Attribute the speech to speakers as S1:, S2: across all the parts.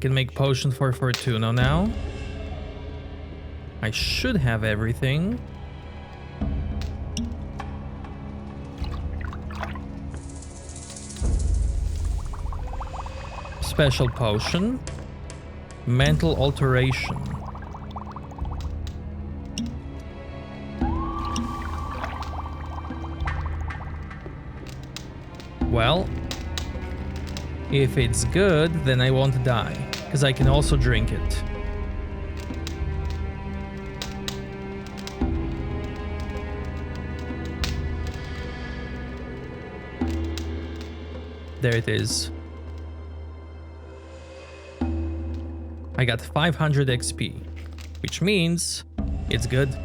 S1: can make potion for Fortuna now. I should have everything. Special potion. Mental alteration. Well, if it's good, then I won't die, because I can also drink it. There it is. I got 500 XP, which means it's good.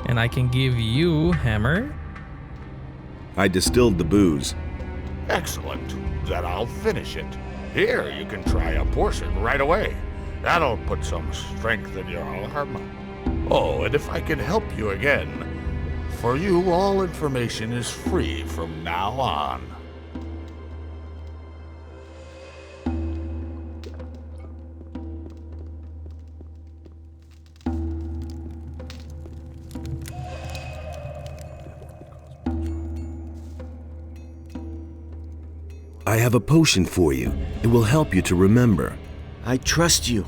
S1: And I can give you hammer.
S2: I distilled the booze.
S3: Excellent. Then I'll finish it. Here, you can try a portion right away. That'll put some strength in your arm. Oh, and if I can help you again, for you, all information is free from now on.
S2: I have a potion for you. It will help you to remember.
S4: I trust you.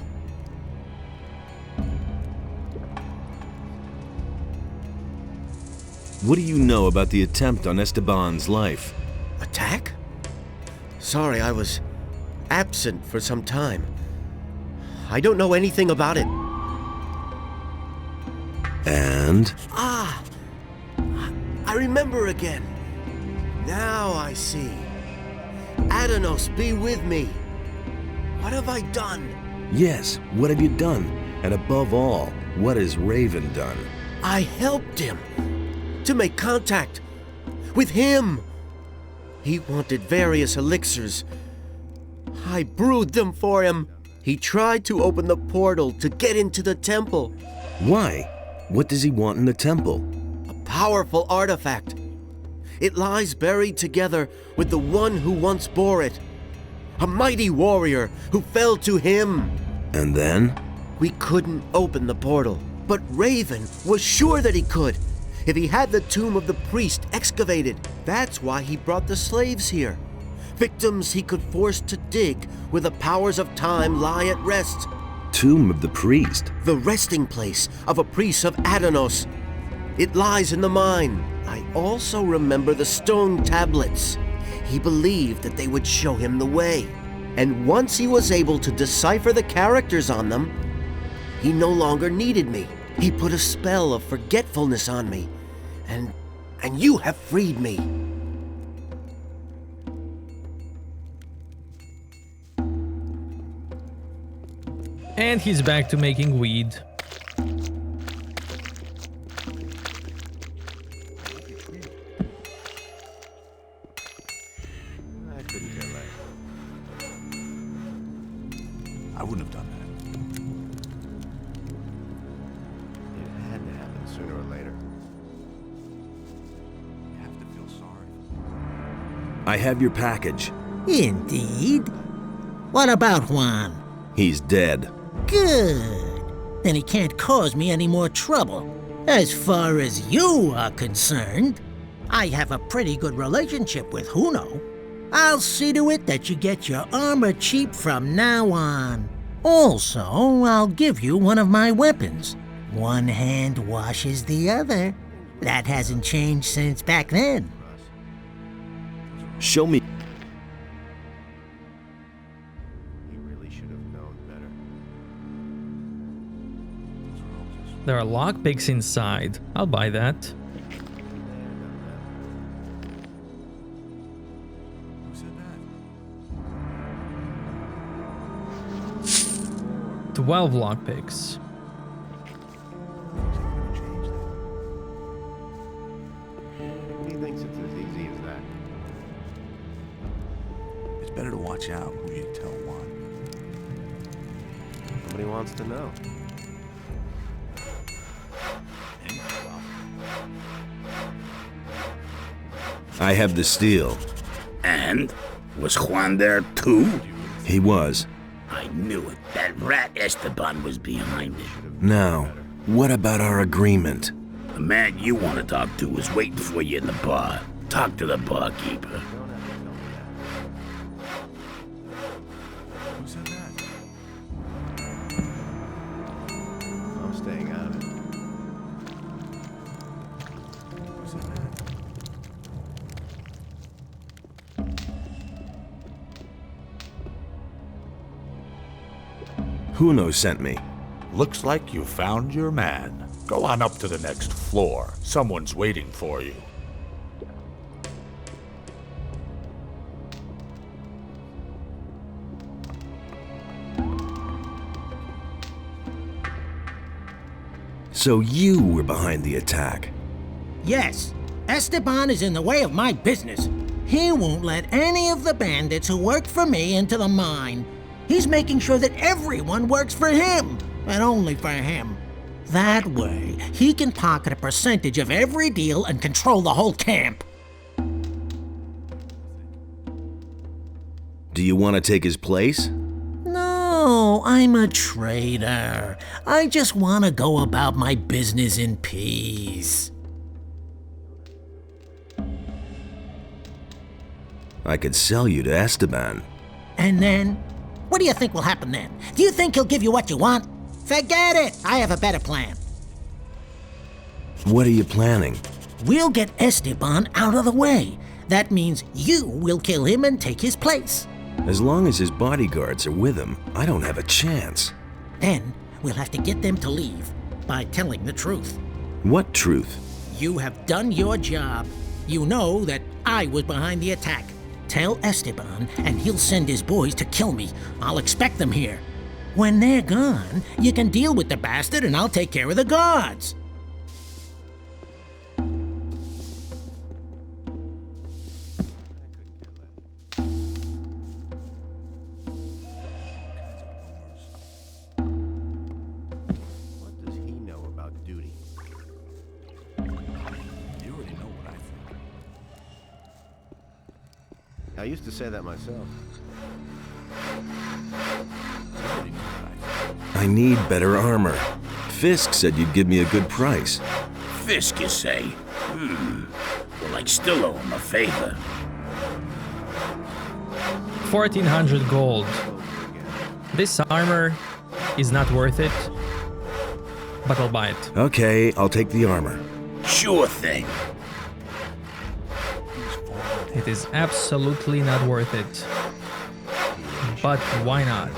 S2: What do you know about the attempt on Esteban's life?
S4: Attack? Sorry, I was absent for some time. I don't know anything about it.
S2: And?
S4: Ah! I remember again. Now I see. Adanos, be with me. What have I done?
S2: Yes, what have you done? And above all, what has Raven done?
S4: I helped him to make contact with him. He wanted various elixirs. I brewed them for him. He tried to open the portal to get into the temple.
S2: Why? What does he want in the temple?
S4: A powerful artifact. It lies buried together with the one who once bore it. A mighty warrior who fell to him.
S2: And then?
S4: We couldn't open the portal, but Raven was sure that he could, if he had the tomb of the priest excavated. That's why he brought the slaves here. Victims he could force to dig where the powers of time lie at rest.
S2: Tomb of the priest?
S4: The resting place of a priest of Adanos. It lies in the mine. I also remember the stone tablets. He believed that they would show him the way. And once he was able to decipher the characters on them, he no longer needed me. He put a spell of forgetfulness on me. And you have freed me.
S1: And he's back to making weed.
S3: I wouldn't have done that.
S5: It had to happen sooner or later. You have to feel sorry.
S2: I have your package.
S6: Indeed. What about Juan?
S2: He's dead.
S6: Good. Then he can't cause me any more trouble. As far as you are concerned, I have a pretty good relationship with Juno. I'll see to it that you get your armor cheap from now on. Also, I'll give you one of my weapons. One hand washes the other. That hasn't changed since back then.
S2: Show me.
S5: He really should have known better.
S1: There are lockpicks inside. I'll buy that.
S5: Who said that?
S1: 12 lockpicks.
S5: He thinks it's as easy as that. Better to watch out who you tell what.
S7: Nobody wants to know.
S2: I have the steel.
S8: And? Was Juan there too?
S2: He was.
S8: I knew it. That rat Esteban was behind it.
S2: Now, what about our agreement?
S8: The man you want to talk to is waiting for you in the bar. Talk to the barkeeper.
S5: Who said that?
S7: I'm staying out of it.
S5: Who said that?
S2: Huno sent me.
S3: Looks like you found your man. Go on up to the next floor. Someone's waiting for you.
S2: So you were behind the attack.
S6: Yes, Esteban is in the way of my business. He won't let any of the bandits who work for me into the mine. He's making sure that everyone works for him, and only for him. That way, he can pocket a percentage of every deal and control the whole camp.
S2: Do you want to take his place?
S6: No, I'm a trader. I just want to go about my business in peace.
S2: I could sell you to Esteban.
S6: And then? What do you think will happen then? Do you think he'll give you what you want? Forget it! I have a better plan.
S2: What are you planning?
S6: We'll get Esteban out of the way. That means you will kill him and take his place.
S2: As long as his bodyguards are with him, I don't have a chance.
S6: Then we'll have to get them to leave by telling the truth.
S2: What truth?
S6: You have done your job. You know that I was behind the attack. Tell Esteban, and he'll send his boys to kill me. I'll expect them here. When they're gone, you can deal with the bastard, and I'll take care of the guards.
S7: What does he know about duty?
S5: You already know what I think.
S7: I used to say that myself.
S5: You already know what I think.
S2: I need better armor. Fisk said you'd give me a good price.
S8: Fisk, you say? Well, I still owe him a favor.
S1: 1400 gold. This armor is not worth it, but I'll buy it.
S2: Okay, I'll take the armor.
S8: Sure thing.
S1: It is absolutely not worth it. But why not?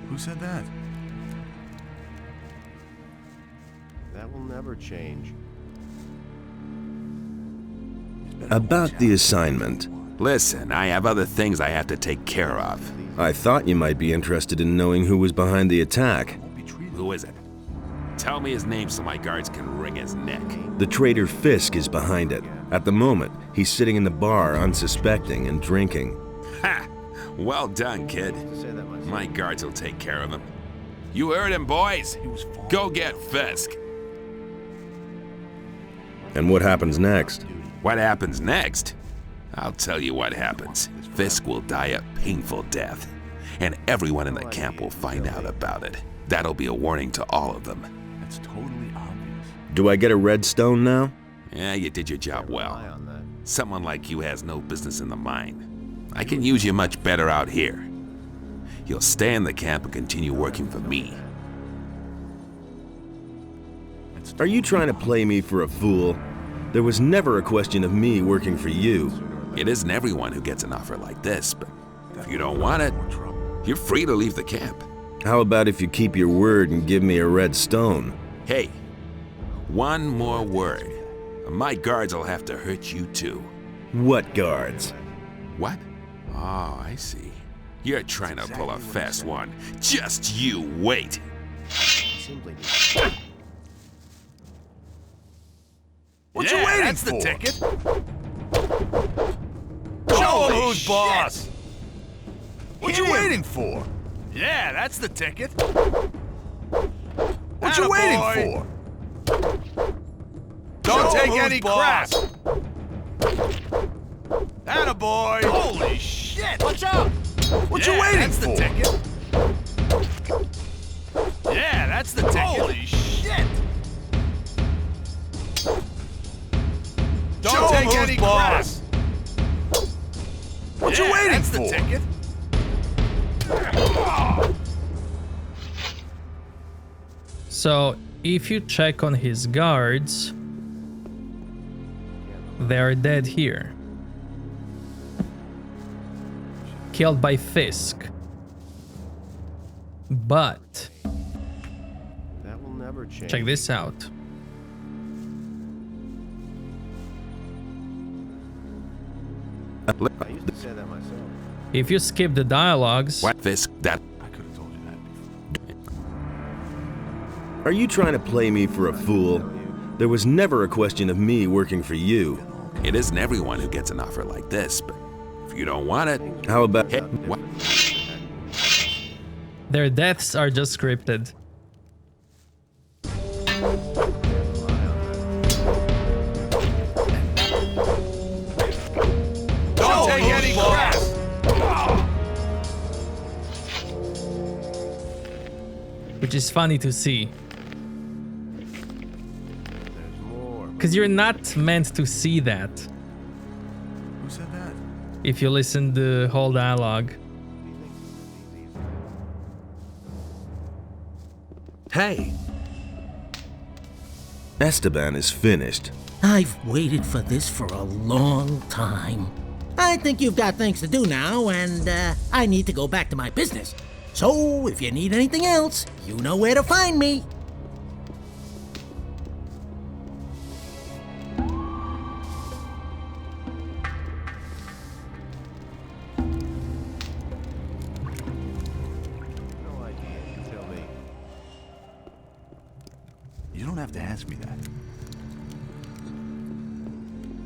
S5: Who said that?
S7: That will never change.
S2: About the assignment.
S9: Listen, I have other things I have to take care of.
S2: I thought you might be interested in knowing who was behind the attack.
S9: Who is it? Tell me his name so my guards can wring his neck.
S2: The traitor Fisk is behind it. At the moment, he's sitting in the bar unsuspecting and drinking.
S9: Ha! Well done, kid.
S7: To say that myself.
S9: My guards will take care of him. You heard him, boys. Go get Fisk.
S2: And what happens next?
S9: What happens next? I'll tell you what happens. Fisk will die a painful death, and everyone in the camp will find out about it. That'll be a warning to all of them.
S5: That's totally obvious.
S2: Do I get a red stone now?
S9: Yeah, you did your job
S7: Eye
S9: well.
S7: on that.
S9: Someone like you has no business in the mine. I can use you much better out here. You'll stay in the camp and continue working for me.
S2: Are you trying to play me for a fool? There was never a question of me working for you.
S9: It isn't everyone who gets an offer like this, but if you don't want it, you're free to leave the camp.
S2: How about if you keep your word and give me a red stone?
S9: Hey, one more word. My guards will have to hurt you too.
S2: What guards?
S9: What? Oh, I see. You're trying to pull a fast one. Just you wait.
S7: simply need...
S5: What you waiting
S3: that's
S5: for?
S3: the ticket.
S5: Show 'em
S3: Holy
S5: who's
S3: shit.
S5: boss. What you
S3: Hit him.
S5: waiting for?
S3: Yeah, that's the ticket.
S5: What you waiting
S3: Attaboy.
S5: for?
S3: Don't
S5: Show 'em
S3: take
S5: who's
S3: any crap.
S5: boss.
S3: Attaboy. Holy shit. Watch out.
S5: What you waiting
S3: that's
S5: for?
S3: the ticket. Yeah, that's the ticket. Holy shit. Don't
S5: Show 'em
S3: take
S5: who's
S3: any
S5: boss.
S3: crap.
S5: What you waiting
S3: that's
S5: for?
S3: the ticket.
S1: So, if you check on his guards, they're dead here. Killed by Fisk. But,
S7: That will never change.
S1: check this out.
S7: I used to say that myself.
S1: If you skip the dialogues,
S9: What? Fisk, that
S5: I could have told you that before.
S2: Are you trying to play me for a fool? There was never a question of me working for you.
S9: it isn't everyone who gets an offer like this, but if you don't want it,
S2: How about...
S9: hey, what?
S1: their deaths are just scripted.
S3: Don't take any crap.
S1: Which is funny to see.
S7: There's more.
S1: Because you're not meant to see that
S5: Who said that?
S1: if you listen to the whole dialogue.
S9: Hey,
S2: Esteban is finished.
S6: I've waited for this for a long time. I think you've got things to do now, and I need to go back to my business. So, if you need anything else, you know where to find me.
S7: No idea. You tell me.
S5: You don't have to ask me that.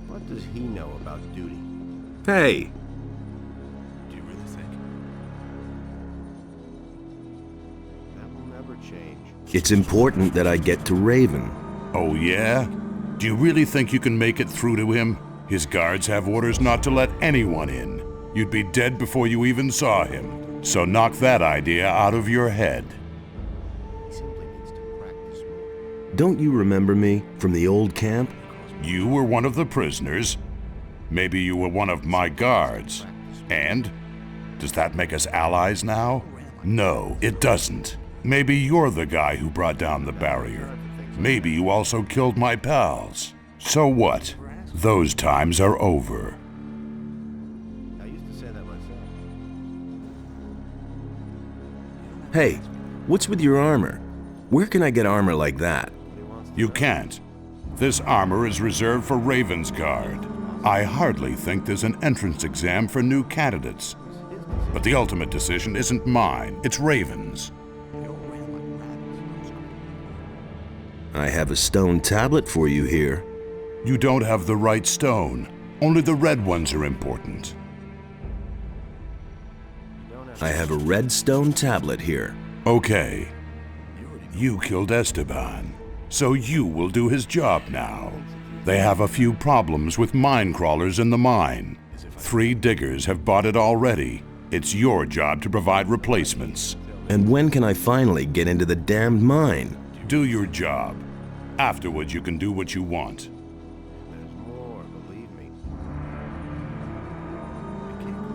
S7: What does he know about duty?
S2: Hey,
S5: Do you really think?
S7: That will never change.
S2: it's important that I get to Raven.
S3: Oh, yeah? Do you really think you can make it through to him? His guards have orders not to let anyone in. You'd be dead before you even saw him. So knock that idea out of your head.
S7: He simply needs to practice more.
S2: Don't you remember me from the old camp?
S3: You were one of the prisoners. Maybe you were one of my guards. And? Does that make us allies now? No, it doesn't. Maybe you're the guy who brought down the barrier. Maybe you also killed my pals. So what? Those times are over.
S7: I used to say that myself.
S2: Hey, what's with your armor? Where can I get armor like that?
S3: You can't. This armor is reserved for Raven's Guard. I hardly think there's an entrance exam for new candidates. But the ultimate decision isn't mine, it's Raven's.
S2: I have a stone tablet for you here.
S3: You don't have the right stone. Only the red ones are important.
S2: I have a red stone tablet here.
S3: Okay. You killed Esteban, so you will do his job now. They have a few problems with mine crawlers in the mine. 3 diggers have bought it already. It's your job to provide replacements.
S2: And when can I finally get into the damned mine?
S3: Do your job. Afterwards, you can do what you want.
S7: There's more, believe me.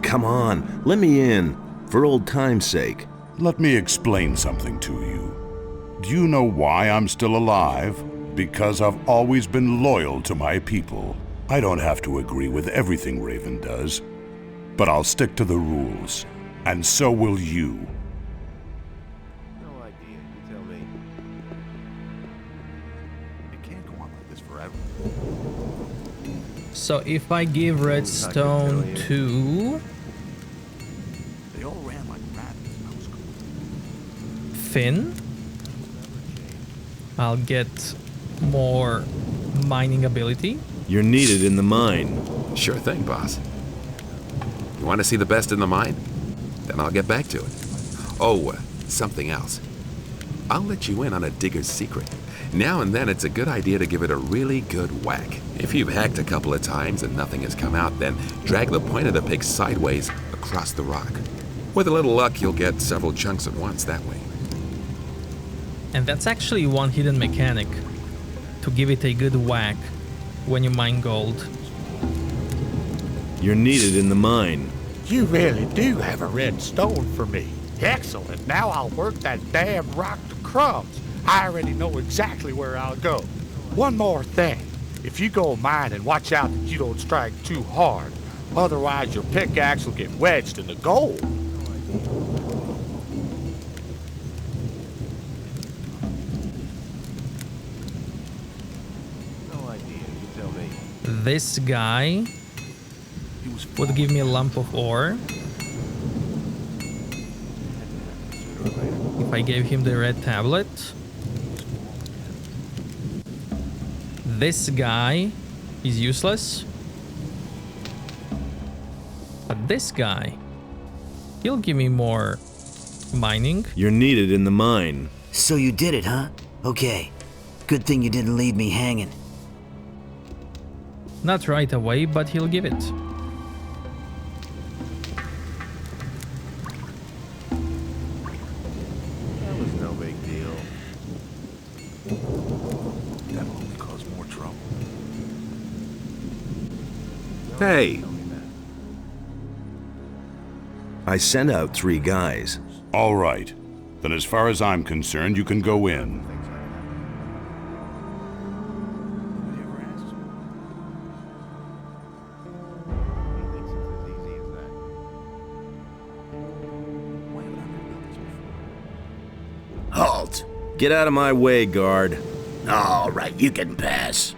S2: Come on, let me in, for old time's sake.
S3: Let me explain something to you. Do you know why I'm still alive? Because I've always been loyal to my people. I don't have to agree with everything Raven does, but I'll stick to the rules, and so will you.
S7: No idea. You tell me.
S5: It can't go on like this forever.
S1: So if I give redstone to
S5: They all ran like rabbits. I was cool.
S1: Finn, I'll get more mining ability.
S2: You're needed in the mine.
S9: Sure thing, boss. You want to see the best in the mine? Then I'll get back to it. Oh, something else. I'll let you in on a digger's secret. Now and then it's a good idea to give it a really good whack. If you've hacked a couple of times and nothing has come out, then drag the point of the pick sideways across the rock. With a little luck, you'll get several chunks at once that way.
S1: And that's actually one hidden mechanic, to give it a good whack when you mine gold.
S2: You're needed in the mine.
S3: You really do have a red stone for me. Excellent. Now I'll work that damn rock to crumbs. I already know exactly where I'll go. One more thing. If you go mining, watch out that you don't strike too hard. Otherwise, your pickaxe will get wedged in the gold.
S1: This guy would give me a lump of ore. If I gave him the red tablet. This guy is useless. But this guy, he'll give me more mining.
S2: You're needed in the mine.
S5: So you did it, huh? Okay. Good thing you didn't leave me hanging.
S1: Not right away, but he'll give it.
S7: That was no big deal. That'll only cause more trouble.
S2: Hey! I sent out 3 guys.
S10: All right. Then as far as I'm concerned, you can go in.
S8: Halt!
S2: Get out of my way, guard.
S8: All right, you can pass.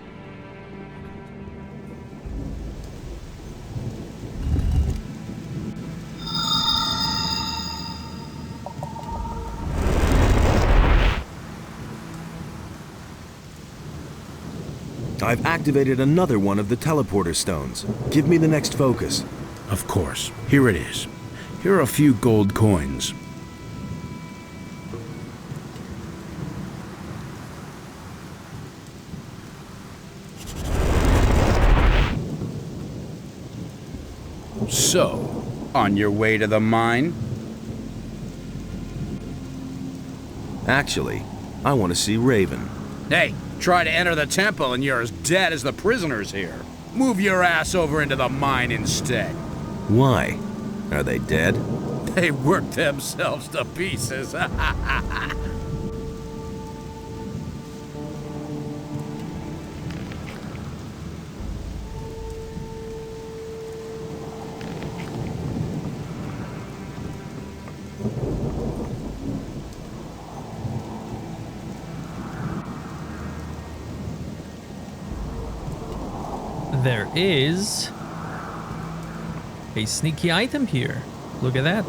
S2: I've activated another one of the teleporter stones. Give me the next focus.
S10: Of course. Here it is. Here are a few gold coins.
S11: So, on your way to the mine?
S2: Actually, I want to see Raven.
S11: Hey, try to enter the temple and you're as dead as the prisoners here. Move your ass over into the mine instead.
S2: Why? Are they dead?
S11: They worked themselves to pieces.
S1: There is a sneaky item here. Look at that.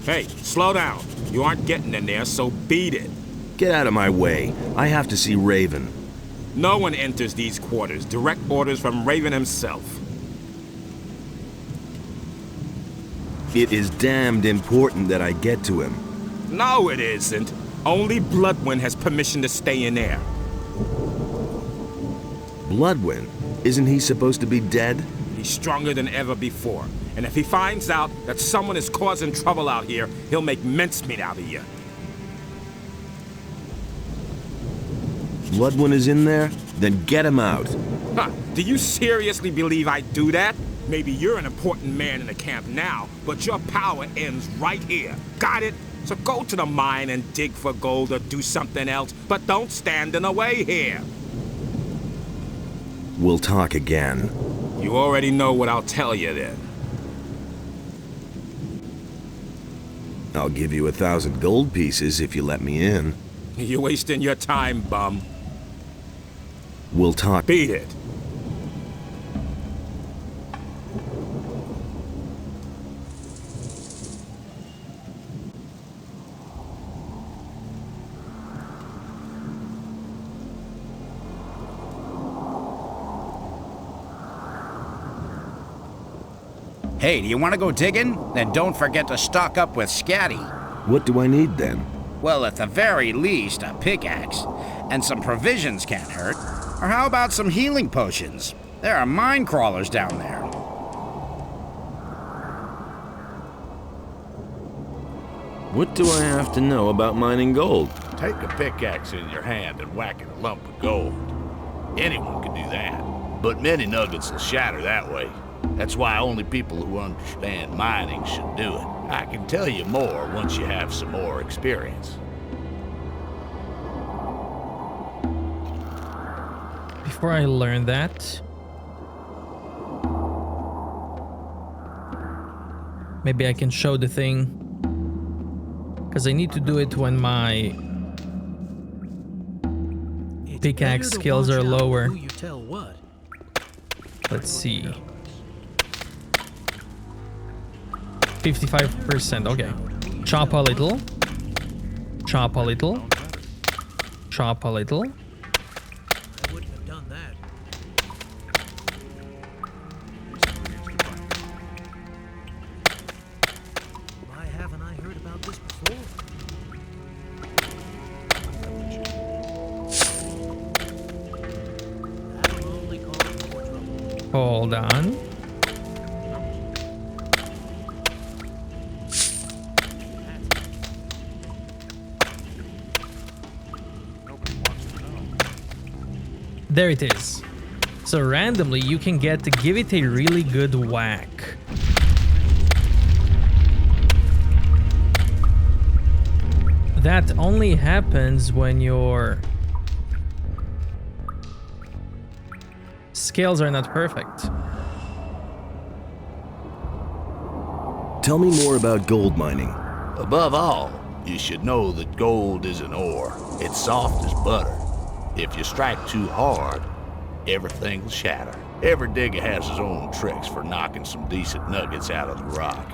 S12: Hey, slow down. You aren't getting in there, so beat it.
S2: Get out of my way. I have to see Raven.
S12: No one enters these quarters. Direct orders from Raven himself.
S2: It is damned important that I get to him.
S12: No, it isn't. Only Bloodwind has permission to stay in there.
S2: Bloodwind? Isn't he supposed to be dead?
S12: He's stronger than ever before. And if he finds out that someone is causing trouble out here, he'll make mincemeat out of you.
S2: Bloodwin is in there? Then get him out.
S12: Huh, do you seriously believe I'd do that? Maybe you're an important man in the camp now, but your power ends right here. Got it? So go to the mine and dig for gold or do something else, but don't stand in the way here.
S2: We'll talk again.
S12: You already know what I'll tell you then.
S2: I'll give you 1,000 gold pieces if you let me in.
S12: You're wasting your time, bum.
S2: We'll talk.
S12: Beat it.
S11: Hey, do you want to go digging? Then don't forget to stock up with scatty.
S2: What do I need then?
S11: Well, at the very least, a pickaxe. And some provisions can't hurt. Or how about some healing potions? There are mine crawlers down there.
S2: What do I have to know about mining gold?
S3: Take a pickaxe in your hand and whack at a lump of gold. Anyone can do that, but many nuggets will shatter that way. That's why only people who understand mining should do it. I can tell you more once you have some more experience.
S1: Before I learn that, maybe I can show the thing, because I need to do it when my pickaxe skills are lower. Let's see. 55%, okay. Chop a little. Chop a little. Chop a little.
S6: I wouldn't have done that. Why haven't I heard about this before? That'll only cause more trouble.
S1: Hold on. There it is. So randomly you can get to give it a really good whack. That only happens when your scales are not perfect.
S2: Tell me more about gold mining.
S3: Above all, you should know that gold is an ore. It's soft as butter. If you strike too hard, everything will shatter. Every digger has his own tricks for knocking some decent nuggets out of the rock.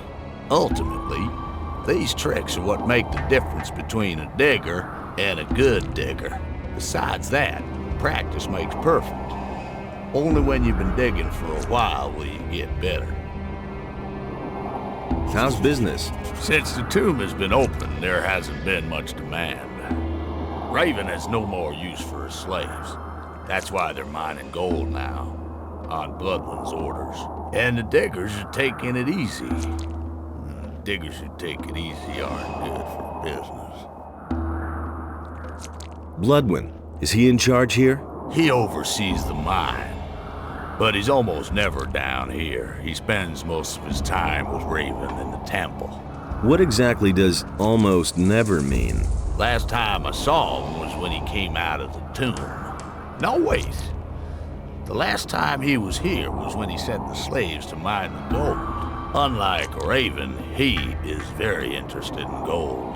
S3: Ultimately, these tricks are what make the difference between a digger and a good digger. Besides that, practice makes perfect. Only when you've been digging for a while will you get better.
S2: How's business?
S3: Since the tomb has been open, there hasn't been much demand. Raven has no more use for his slaves. That's why they're mining gold now, on Bloodwin's orders. And the diggers are taking it easy. Diggers who take it easy aren't good for business.
S2: Bloodwin, is he in charge here?
S3: He oversees the mine, but he's almost never down here. He spends most of his time with Raven in the temple.
S2: What exactly does almost never mean?
S3: Last time I saw him was when he came out of the tomb. No, wait. The last time he was here was when he sent the slaves to mine the gold. Unlike Raven, he is very interested in gold.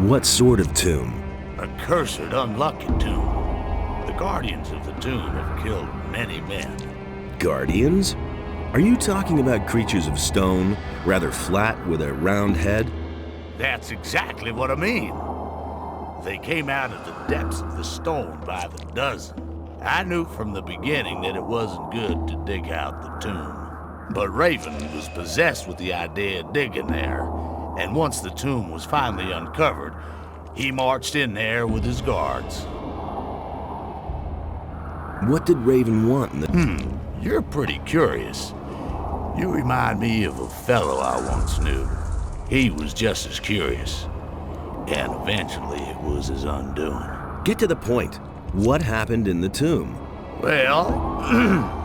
S2: What sort of tomb?
S3: A cursed, unlucky tomb. The guardians of the tomb have killed many men.
S2: Guardians? Are you talking about creatures of stone, rather flat with a round head?
S3: That's exactly what I mean. They came out of the depths of the stone by the dozen. I knew from the beginning that it wasn't good to dig out the tomb. But Raven was possessed with the idea of digging there, and once the tomb was finally uncovered, he marched in there with his guards.
S2: What did Raven want in the...
S3: You're pretty curious. You remind me of a fellow I once knew. He was just as curious, and eventually it was his undoing.
S2: Get to the point. What happened in the tomb?
S3: Well,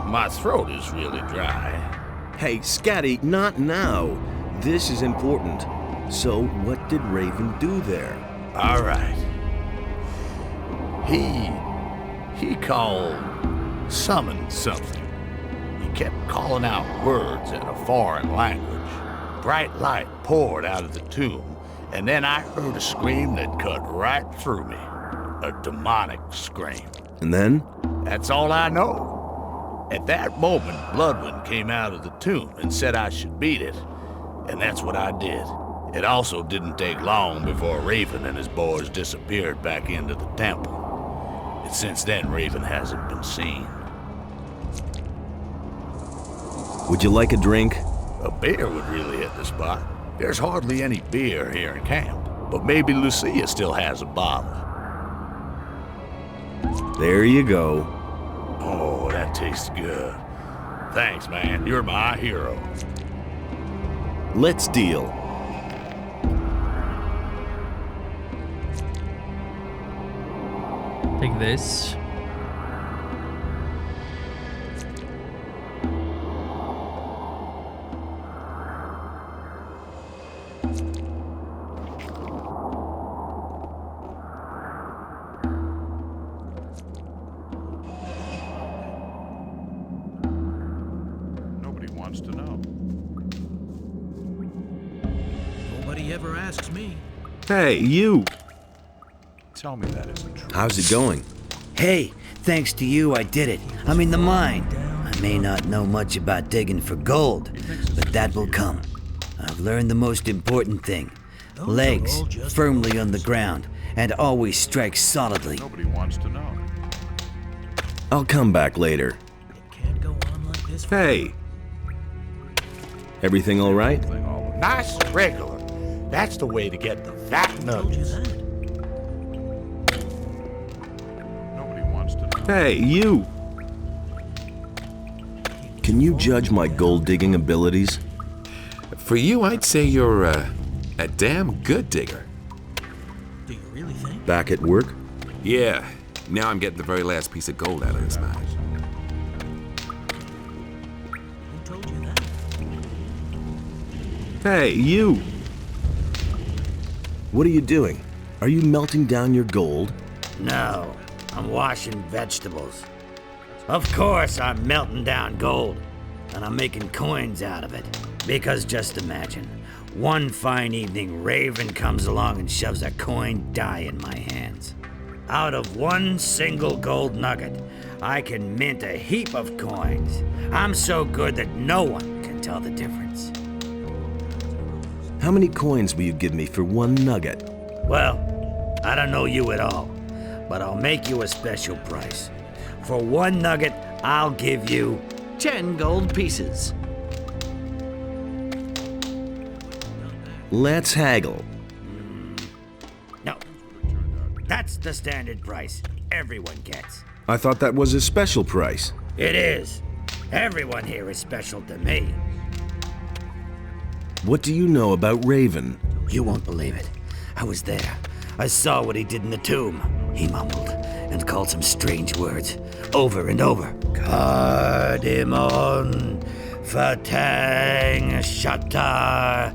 S3: my throat is really dry.
S2: Hey, Scatty, not now. This is important. So, what did Raven do there?
S3: All right. He summoned something. He kept calling out words in a foreign language. Bright light poured out of the tomb, and then I heard a scream that cut right through me. A demonic scream.
S2: And then?
S3: That's all I know. At that moment, Bloodwind came out of the tomb and said I should beat it. And that's what I did. It also didn't take long before Raven and his boys disappeared back into the temple. And since then, Raven hasn't been seen.
S2: Would you like a drink?
S3: A beer would really hit the spot. There's hardly any beer here in camp, but maybe Lucia still has a bottle.
S2: There you go.
S3: Oh, that tastes good. Thanks, man. You're my hero.
S2: Let's deal.
S1: Take this.
S13: Nobody wants to know.
S10: Nobody ever asks me.
S2: Hey, you!
S13: Tell me that isn't true.
S2: How's it going?
S5: Hey, thanks to you, I did it. I'm in the mine. I may not know much about digging for gold, but that will come. I've learned the most important thing. Legs firmly on the ground, and always strike solidly.
S13: Nobody wants to know.
S2: I'll come back later. Hey! Everything all right?
S3: Nice and regular. That's the way to get the fat nuggets.
S13: Nobody wants to know.
S2: Hey, you! Can you judge my gold-digging abilities?
S9: For you, I'd say you're a damn good digger.
S6: Do you really think?
S2: Back at work?
S9: Yeah, now I'm getting the very last piece of gold out of this mine.
S6: Who told you that?
S2: Hey, you! What are you doing? Are you melting down your gold?
S11: No, I'm washing vegetables. Of course I'm melting down gold, and I'm making coins out of it. Because just imagine, one fine evening Raven comes along and shoves a coin die in my hands. Out of one single gold nugget, I can mint a heap of coins. I'm so good that no one can tell the difference.
S2: How many coins will you give me for one nugget?
S11: Well, I don't know you at all, but I'll make you a special price. For one nugget, I'll give you 10 gold pieces.
S2: Let's haggle.
S11: No, that's the standard price everyone gets.
S2: I thought that was a special price.
S11: It is. Everyone here is special to me.
S2: What do you know about Raven?
S11: You won't believe it. I was there. I saw what he did in the tomb. He mumbled and called some strange words over and over. Cardamon, Fatang Shatar,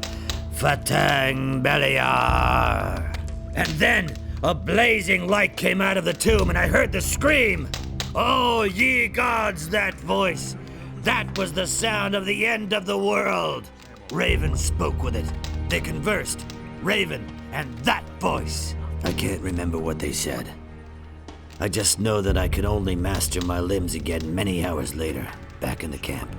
S11: Fatang Beliar. And then a blazing light came out of the tomb and I heard the scream. Oh, ye gods, that voice. That was the sound of the end of the world. Raven spoke with it. They conversed. Raven and that voice. I can't remember what they said. I just know that I could only master my limbs again many hours later, back in the camp.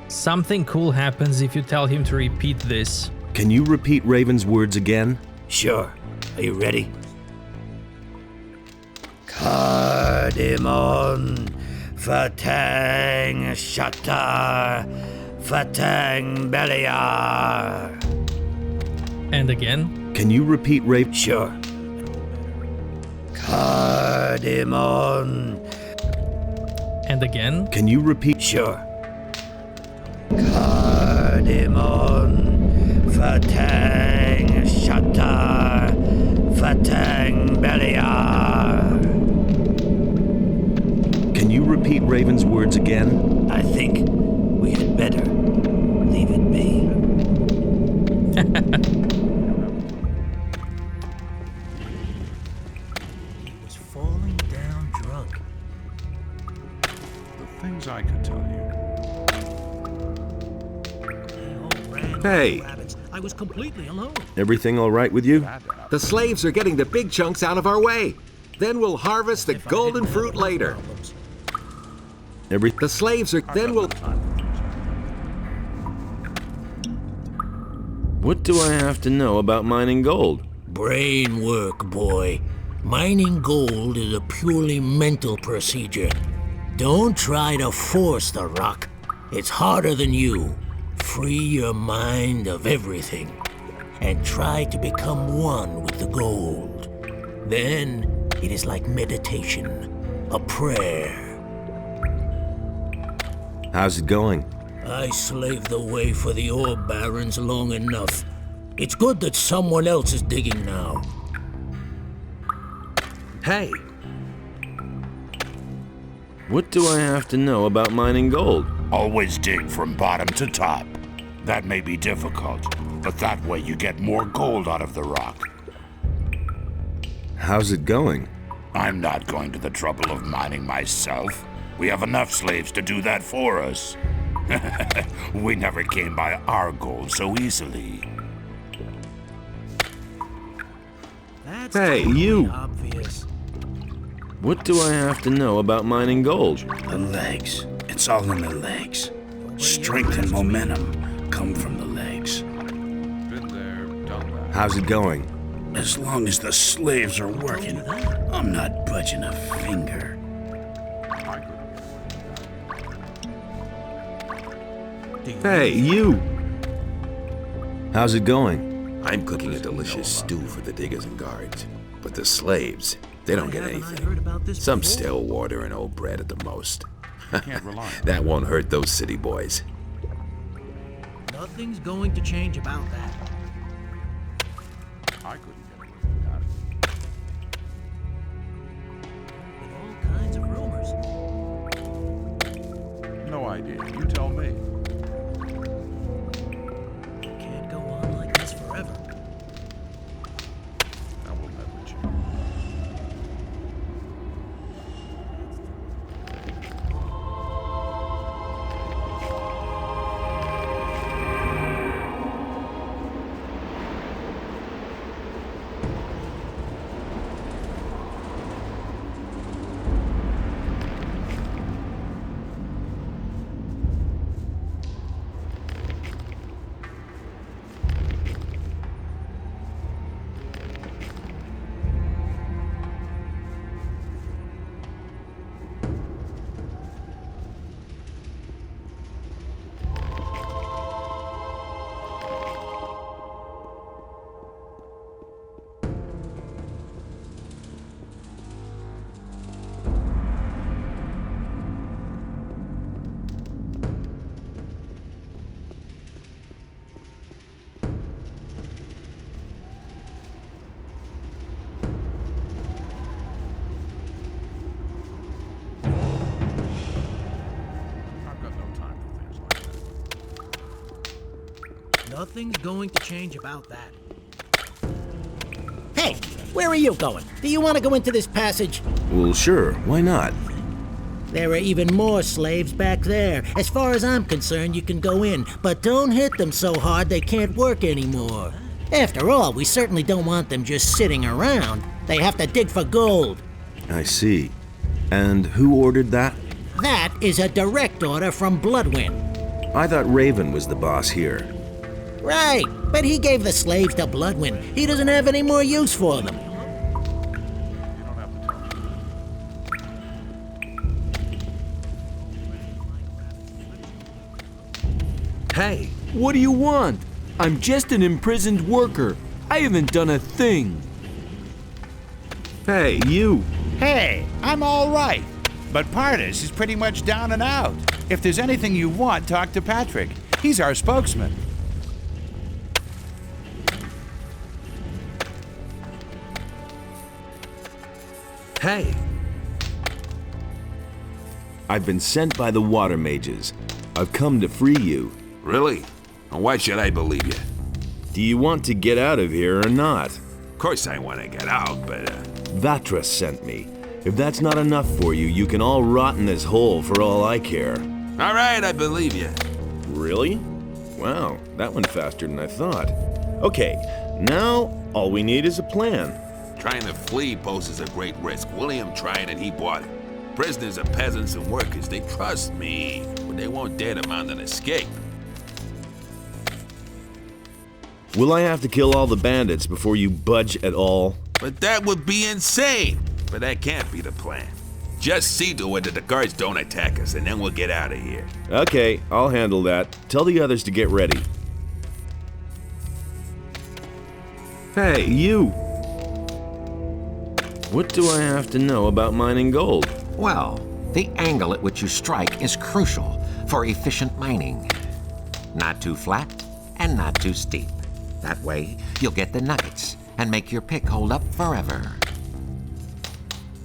S1: Something cool happens if you tell him to repeat this.
S2: Can you repeat Raven's words again?
S11: Sure. Are you ready? Cardamon, Fatang Shatar, Fatang Beliar.
S1: And again?
S2: Can you repeat Raven?
S11: Sure. Cardamon.
S1: And again?
S2: Can you repeat?
S11: Sure. Cardamon, Fatang Shatar, Fatang Beliar.
S2: words again?
S5: I think we had better leave it be.
S6: He was falling down drunk.
S13: The things I could tell you.
S2: Hey,
S6: I was completely alone.
S2: everything all right with you?
S14: The slaves are getting the big chunks out of our way. Then we'll harvest the golden fruit later. The slaves are... Then we'll...
S2: What do I have to know about mining gold?
S6: Brain work, boy. Mining gold is a purely mental procedure. Don't try to force the rock. It's harder than you. Free your mind of everything, and try to become one with the gold. Then it is like meditation, a prayer.
S2: How's it going?
S6: I slaved the way for the ore barons long enough. It's good that someone else is digging now.
S14: Hey,
S2: What do I have to know about mining gold?
S8: Always dig from bottom to top. That may be difficult, but that way you get more gold out of the rock.
S2: How's it going?
S8: I'm not going to the trouble of mining myself. We have enough slaves to do that for us. We never came by our gold so easily.
S6: That's
S2: Hey, you!
S6: obvious.
S2: What do I have to know about mining gold?
S10: The legs. It's all in the legs. Strength and momentum come from the legs.
S13: Been there, done that.
S2: How's it going?
S10: As long as the slaves are working, I'm not budging a finger.
S13: I couldn't.
S2: Hey, you! How's it going?
S9: I'm cooking a delicious stew for the diggers and guards. But the slaves, they don't get anything. Some stale water and old bread at the most.
S13: Can't rely on
S9: That won't hurt those city boys.
S6: Nothing's going to change about that.
S13: I couldn't get away without it.
S6: With all kinds of rumors.
S13: No idea. You tell me.
S6: Can't go on like this forever.
S13: That will never change. I've got no time for things like that.
S6: Nothing's going to change about that. Hey, where are you going? Do you want to go into this passage?
S2: Well, sure, why not?
S6: There are even more slaves back there. As far as I'm concerned, you can go in, but don't hit them so hard they can't work anymore. After all, we certainly don't want them just sitting around. They have to dig for gold.
S2: I see. And who ordered that?
S6: That is a direct order from Bloodwind.
S2: I thought Raven was the boss here.
S6: Right, but he gave the slaves to Bloodwind. He doesn't have any more use for them.
S13: You don't have to tell me.
S15: Hey, what do you want? I'm just an imprisoned worker. I haven't done a thing.
S2: Hey, you!
S16: Hey, I'm all right. But Pardis is pretty much down and out. If there's anything you want, talk to Patrick. He's our spokesman.
S14: hey.
S2: I've been sent by the water mages. I've come to free you.
S9: Really? And why should I believe you?
S2: Do you want to get out of here or not?
S9: Of course I want to get out, but
S2: Vatra sent me. If that's not enough for you, you can all rot in this hole for all I care.
S9: All right, I believe you.
S2: Really? Wow, that went faster than I thought. Okay, now all we need is a plan.
S9: Trying to flee poses a great risk. William tried and he bought it. Prisoners are peasants and workers. They trust me, but they won't dare to mount an escape.
S2: Will I have to kill all the bandits before you budge at all?
S9: But that would be insane. But that can't be the plan. Just see to it that the guards don't attack us, and then we'll get out of here.
S2: Okay, I'll handle that. Tell the others to get ready. Hey, you! What do I have to know about mining gold?
S17: Well, the angle at which you strike is crucial for efficient mining. Not too flat and not too steep. That way, you'll get the nuggets and make your pick hold up forever.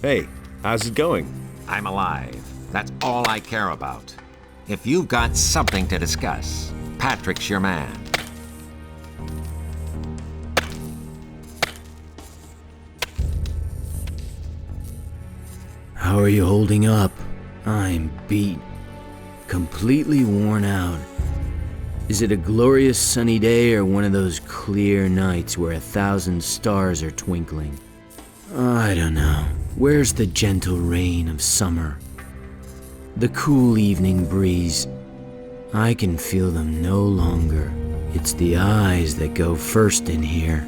S2: Hey, how's it going?
S17: I'm alive. That's all I care about. If you've got something to discuss, Patrick's your man.
S5: How are you holding up? I'm beat. Completely worn out. Is it a glorious sunny day or one of those clear nights where 1,000 stars are twinkling? I don't know. Where's the gentle rain of summer? The cool evening breeze? I can feel them no longer. It's the eyes that go first in here.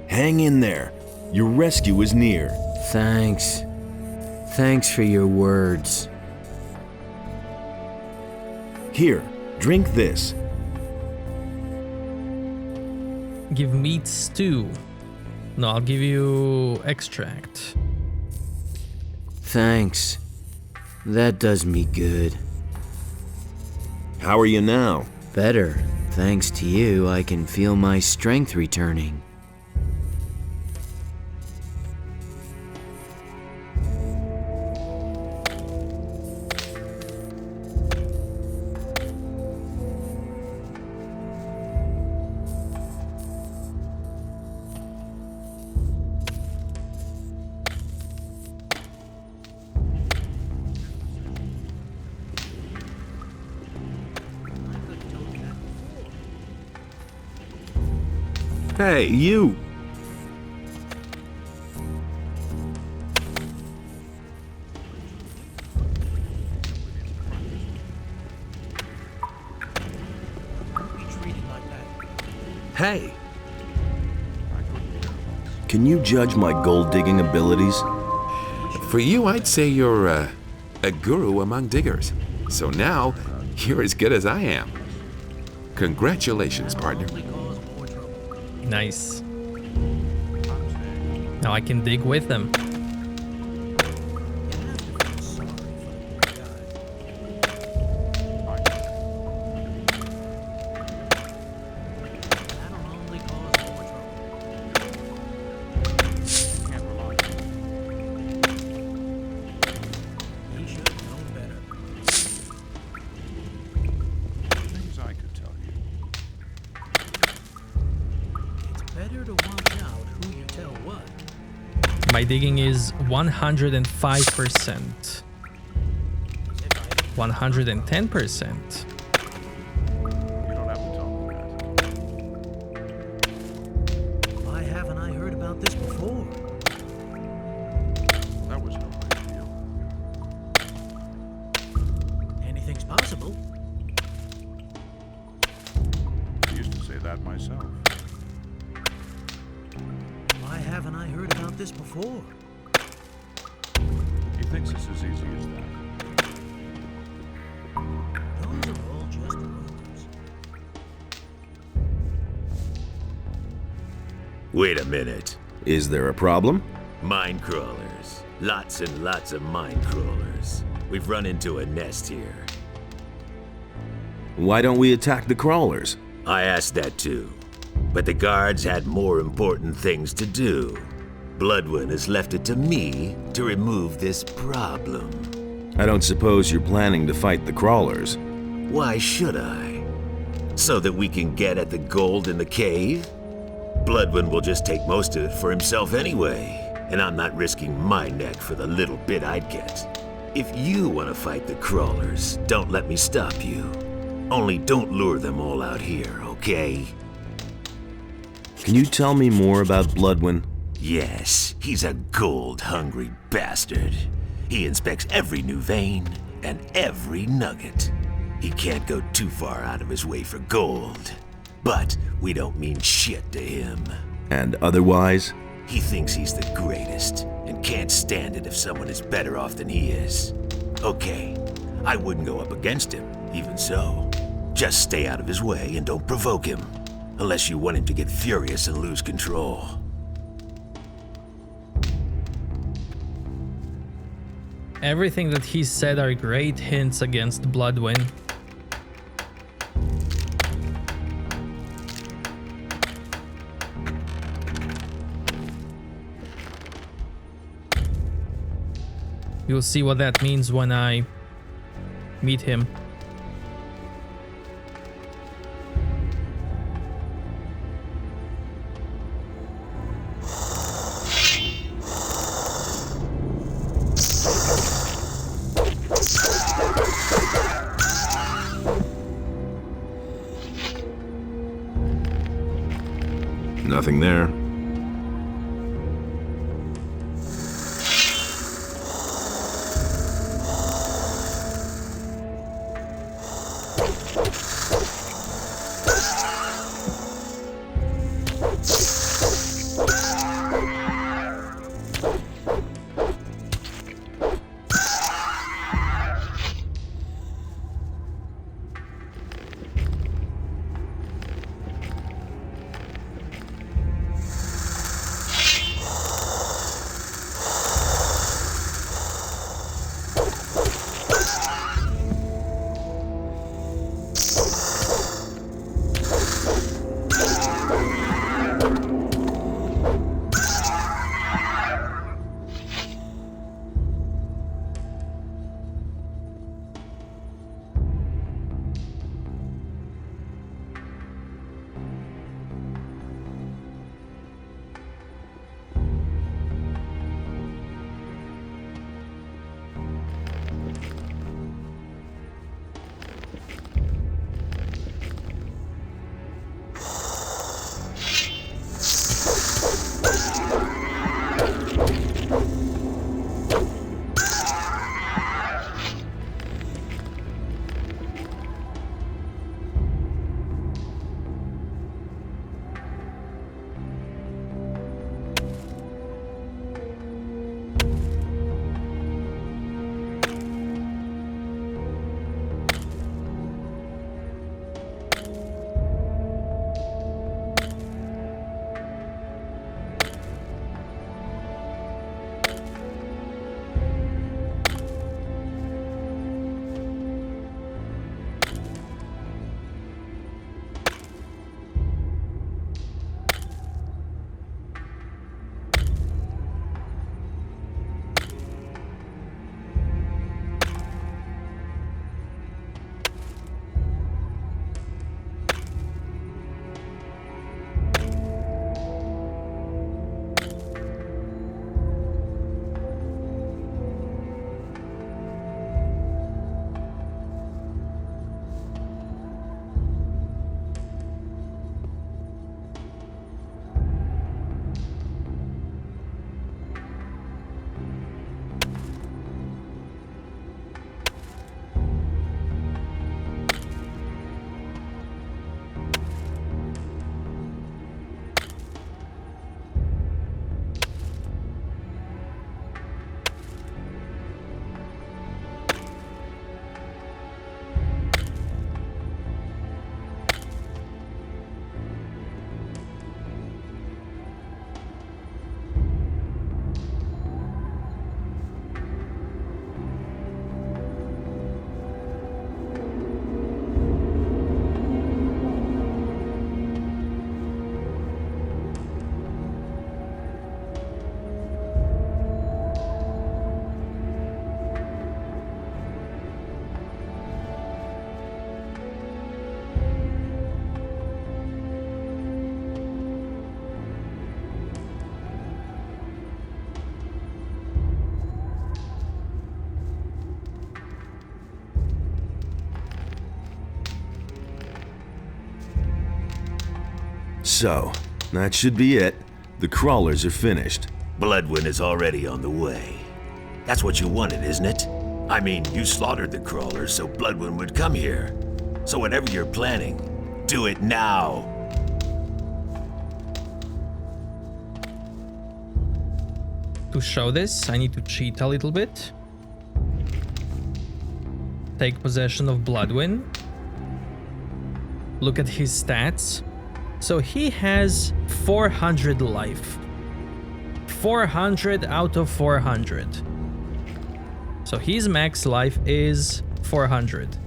S2: Hang in there. Your rescue is near.
S5: Thanks. Thanks for your words.
S2: Here, drink this.
S1: Give meat stew. No, I'll give you extract.
S5: Thanks. That does me good.
S2: How are you now?
S5: Better. Thanks to you, I can feel my strength returning.
S2: Hey, you!
S13: Hey!
S2: Can you judge my gold digging abilities?
S9: For you, I'd say you're a guru among diggers. So now, you're as good as I am. Congratulations, partner.
S1: Nice. Now I can dig with them. My digging is 105%. 110%.
S6: Why haven't I heard about this before?
S13: That was no big deal.
S6: Anything's possible.
S13: I used to say that myself.
S6: Why haven't I heard about this before?
S13: He thinks it's as easy as that.
S6: Those are all just rumors.
S18: Wait a minute.
S2: Is there a problem?
S18: Mine crawlers. Lots and lots of mine crawlers. We've run into a nest here.
S2: Why don't we attack the crawlers?
S18: I asked that too. But the guards had more important things to do. Bloodwind has left it to me to remove this problem.
S2: I don't suppose you're planning to fight the crawlers.
S18: Why should I? So that we can get at the gold in the cave? Bloodwind will just take most of it for himself anyway, and I'm not risking my neck for the little bit I'd get. If you want to fight the crawlers, don't let me stop you. Only don't lure them all out here, okay?
S2: Can you tell me more about Bloodwind?
S18: Yes, he's a gold-hungry bastard. He inspects every new vein and every nugget. He can't go too far out of his way for gold. But we don't mean shit to him.
S2: And otherwise?
S18: He thinks he's the greatest and can't stand it if someone is better off than he is. Okay, I wouldn't go up against him, even so. Just stay out of his way and don't provoke him. Unless you want him to get furious and lose control.
S1: Everything that he said are great hints against Bloodwind. You'll see what that means when I meet him.
S2: Nothing there. So, that should be it. The crawlers are finished.
S18: Bloodwind is already on the way. That's what you wanted, isn't it? I mean, you slaughtered the crawlers so Bloodwind would come here. So whatever you're planning, do it now.
S1: To show this, I need to cheat a little bit. Take possession of Bloodwind. Look at his stats. So he has 400 life. 400 out of 400. So his max life is 400.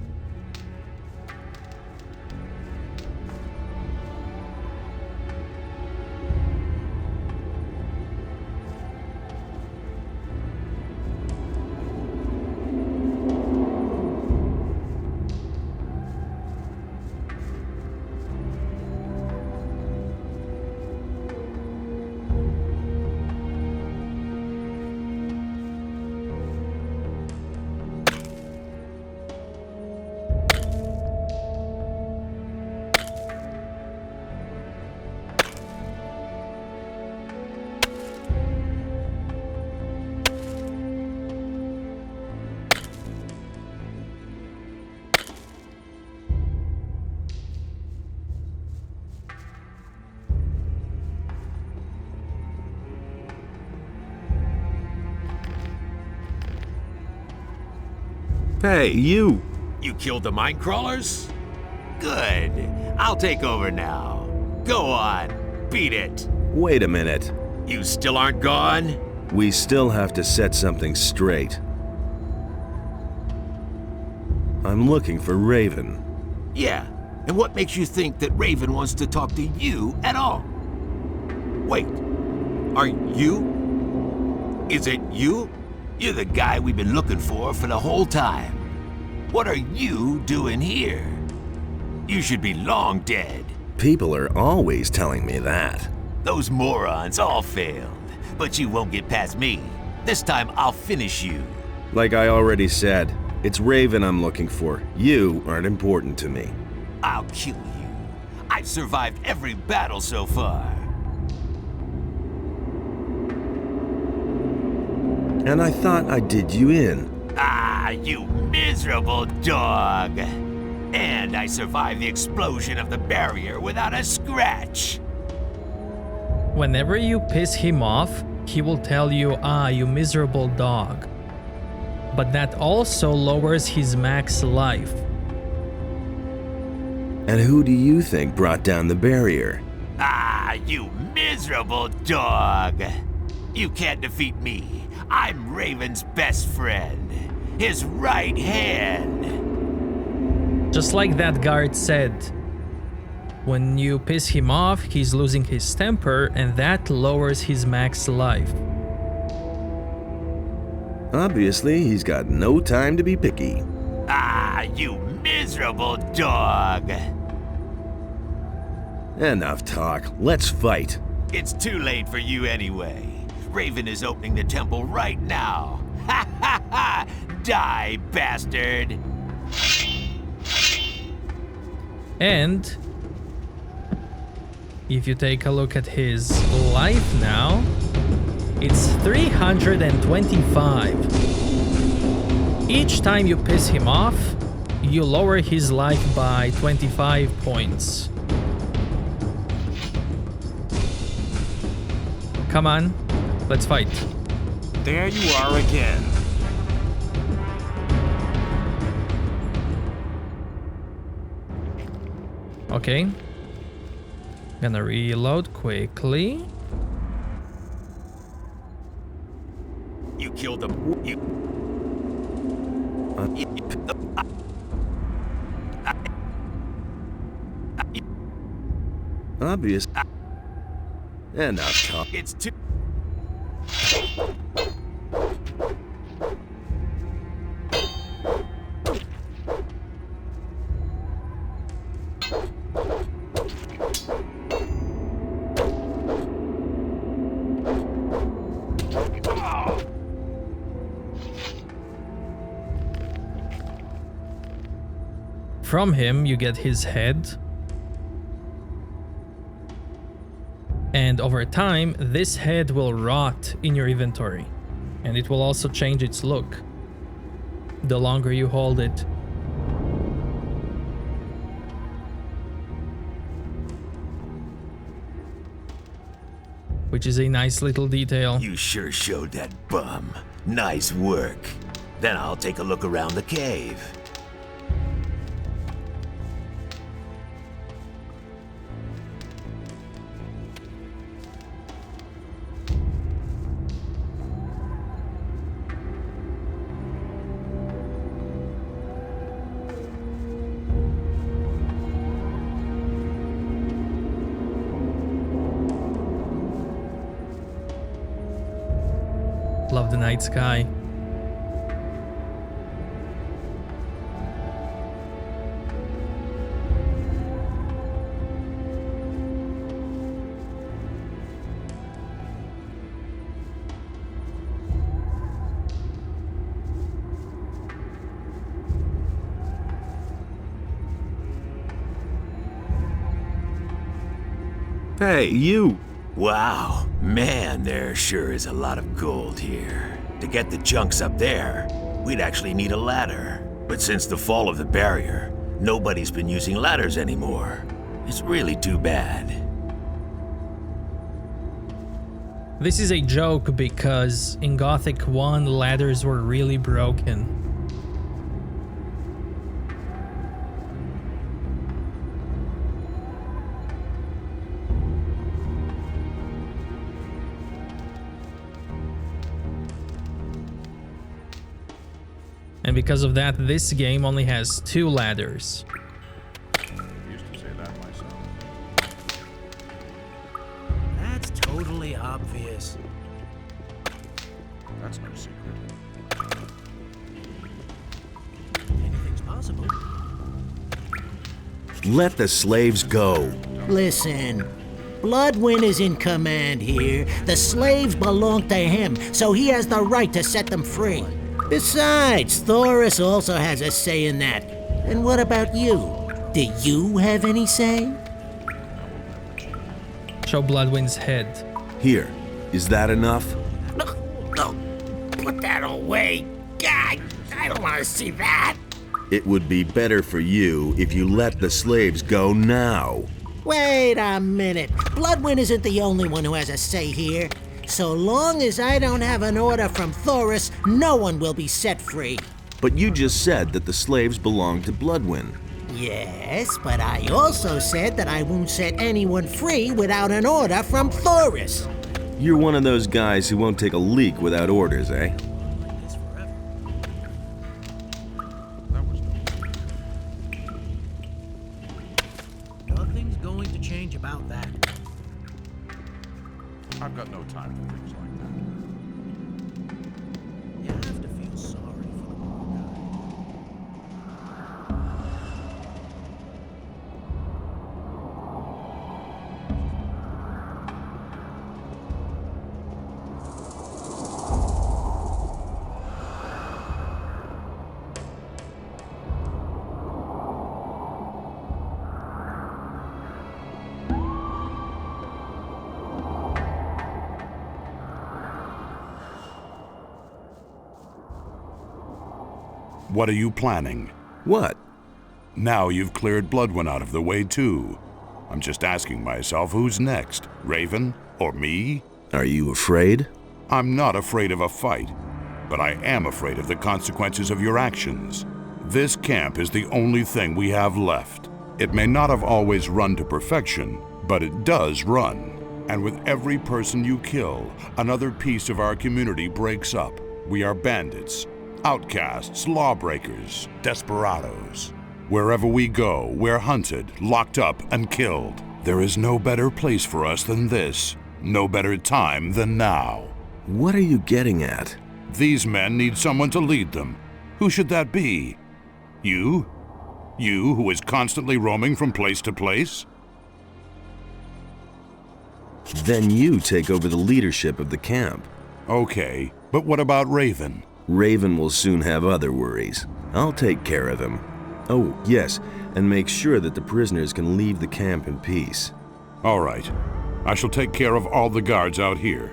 S2: Hey, you!
S18: You killed the mine crawlers? Good. I'll take over now. Go on, beat it.
S2: Wait a minute.
S18: You still aren't gone?
S2: We still have to set something straight. I'm looking for Raven.
S18: Yeah, and what makes you think that Raven wants to talk to you at all? Wait, are you? Is it you? You're the guy we've been looking for the whole time. What are you doing here? You should be long dead.
S2: People are always telling me that.
S18: Those morons all failed, but you won't get past me. This time I'll finish you.
S2: Like I already said, it's Raven I'm looking for. You aren't important to me.
S18: I'll kill you. I've survived every battle so far.
S2: And I thought I did you in.
S18: Ah, you miserable dog! And I survived the explosion of the barrier without a scratch.
S1: Whenever you piss him off, he will tell you, "Ah, you miserable dog." But that also lowers his max life.
S2: And who do you think brought down the barrier?
S18: Ah, you miserable dog! You can't defeat me. I'm Raven's best friend. His right hand.
S1: Just like that guard said. When you piss him off, he's losing his temper, and that lowers his max life.
S2: Obviously, he's got no time to be picky.
S18: Ah, you miserable dog!
S2: Enough talk. Let's fight.
S18: It's too late for you anyway. Raven is opening the temple right now. Ha ha ha! Die, bastard!
S1: And if you take a look at his life now, it's 325. Each time you piss him off, you lower his life by 25 points. Come on, let's fight.
S12: There you are again.
S1: Okay. Gonna reload quickly.
S18: You killed him.
S2: Obvious. Enough talk.
S18: It's too.
S1: From him, you get his head. And over time, this head will rot in your inventory, and it will also change its look the longer you hold it. Which is a nice little detail.
S18: You sure showed that bum. Nice work. Then I'll take a look around the cave.
S1: Love the night sky.
S2: Hey, you!
S18: Wow, man, there sure is a lot of gold here. To get the chunks up there, we'd actually need a ladder. But since the fall of the barrier, nobody's been using ladders anymore. It's really too bad.
S1: This is a joke because in Gothic 1, ladders were really broken. And because of that, this game only has 2 ladders.
S13: I used to say that myself.
S6: That's totally obvious.
S13: That's no secret.
S6: Anything's possible.
S2: Let the slaves go.
S6: Listen, Bloodwind is in command here. The slaves belong to him, so he has the right to set them free. Besides, Thoris also has a say in that. And what about you? Do you have any say?
S1: Show Bloodwind's head.
S2: Here, is that enough?
S6: No, put that away. God, I don't want to see that.
S2: It would be better for you if you let the slaves go now.
S6: Wait a minute. Bloodwind isn't the only one who has a say here. So long as I don't have an order from Thoris, no one will be set free.
S2: But you just said that the slaves belong to Bloodwind.
S6: Yes, but I also said that I won't set anyone free without an order from Thoris.
S2: You're one of those guys who won't take a leak without orders, eh?
S6: Nothing's going to change about that.
S13: I've got no time for things like that.
S6: You have to feel sorry for the poor guy.
S13: What are you planning?
S2: What?
S13: Now you've cleared Bloodwind out of the way too. I'm just asking myself who's next, Raven or me?
S2: Are you afraid?
S13: I'm not afraid of a fight, but I am afraid of the consequences of your actions. This camp is the only thing we have left. It may not have always run to perfection, but it does run. And with every person you kill, another piece of our community breaks up. We are bandits, outcasts, lawbreakers, desperados. Wherever we go, we're hunted, locked up, and killed. There is no better place for us than this. No better time than now.
S2: What are you getting at?
S13: These men need someone to lead them. Who should that be? You? You, who is constantly roaming from place to place?
S2: Then you take over the leadership of the camp.
S13: Okay, but what about Raven?
S2: Raven will soon have other worries. I'll take care of him. Oh, yes, and make sure that the prisoners can leave the camp in peace.
S13: All right. I shall take care of all the guards out here.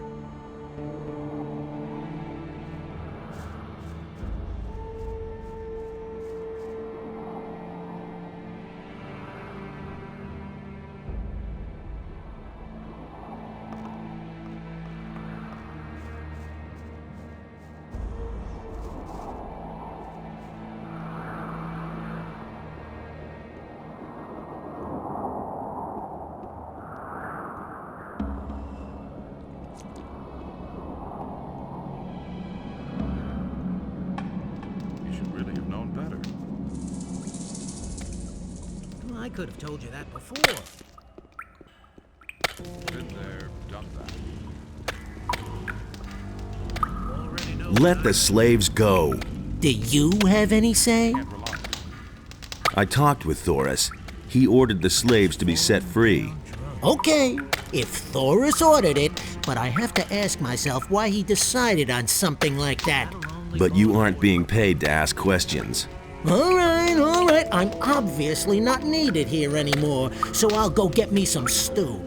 S6: I could have told you that before.
S13: Been there, done that.
S2: Let the slaves go.
S6: Do you have any say?
S2: I talked with Thoris. He ordered the slaves to be set free.
S6: Okay, if Thoris ordered it, but I have to ask myself why he decided on something like that.
S2: But you aren't being paid to ask questions.
S6: All right. I'm obviously not needed here anymore, so I'll go get me some stew.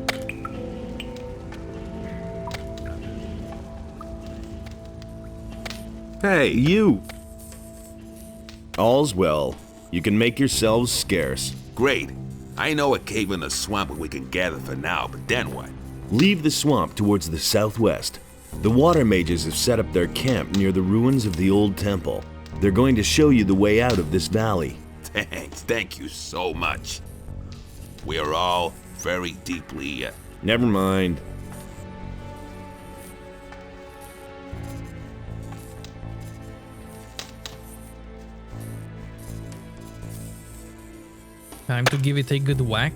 S2: Hey, you! All's well. You can make yourselves scarce.
S9: Great. I know a cave in the swamp where we can gather for now, but then what?
S2: Leave the swamp towards the southwest. The water mages have set up their camp near the ruins of the old temple. They're going to show you the way out of this valley.
S9: Thanks. Thank you so much. We are all very deeply...
S2: Never mind.
S1: Time to give it a good whack.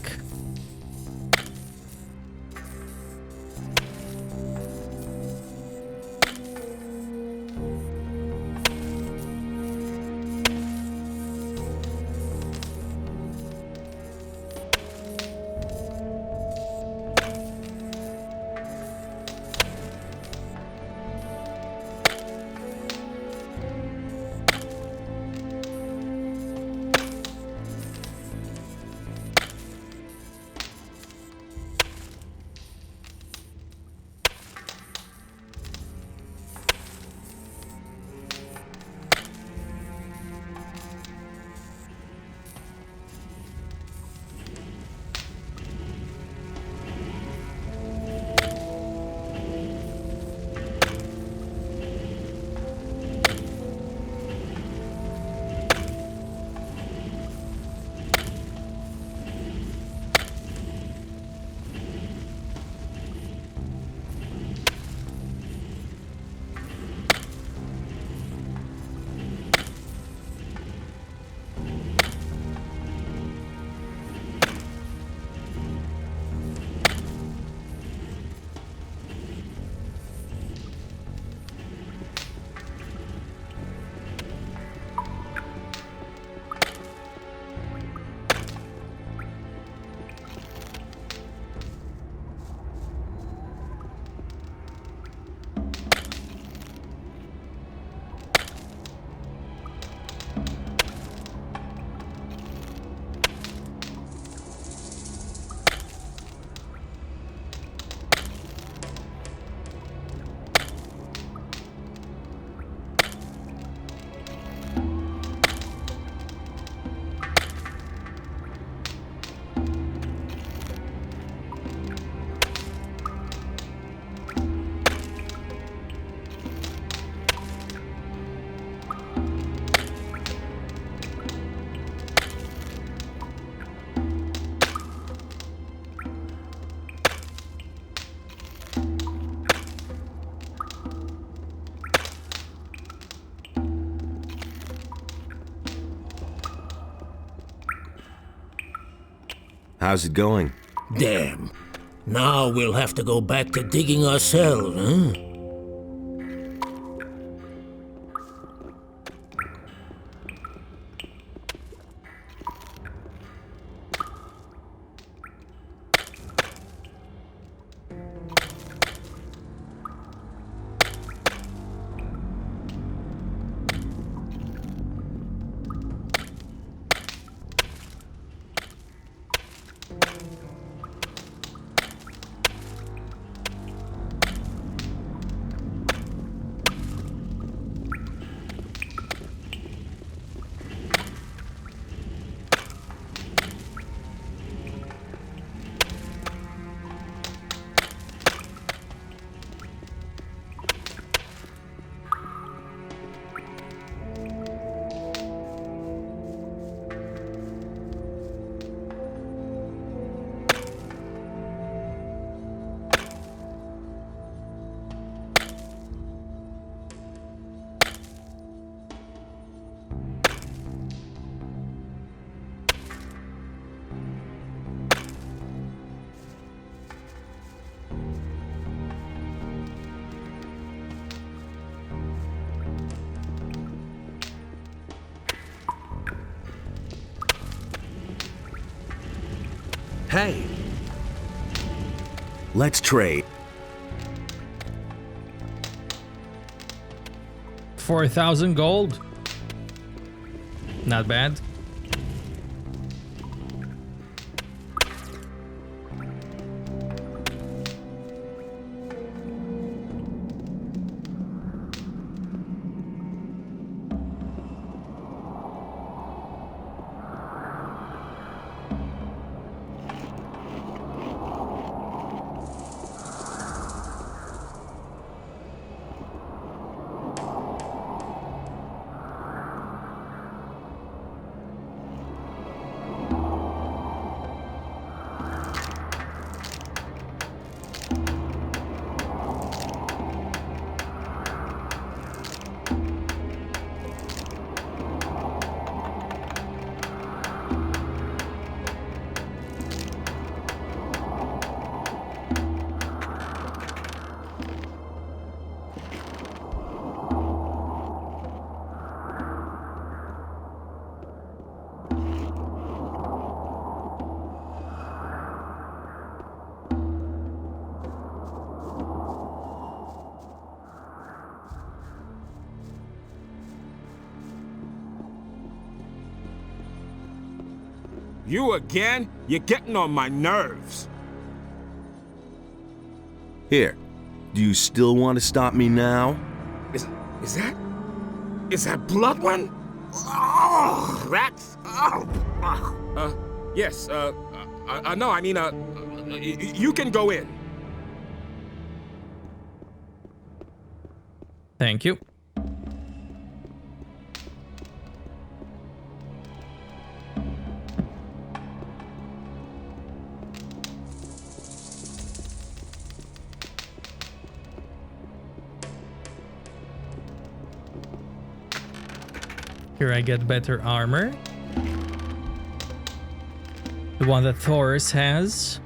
S2: How's it going?
S6: Damn. Now we'll have to go back to digging ourselves, huh?
S2: Hey! Let's trade.
S1: 4,000 gold. Not bad.
S12: You again? You're getting on my nerves.
S2: Here, do you still want to stop me now?
S12: Is that Bloodwin? Oh, that's... yes, no, I mean, you can go in.
S1: Thank you. Here I get better armor. The one that Thor's has.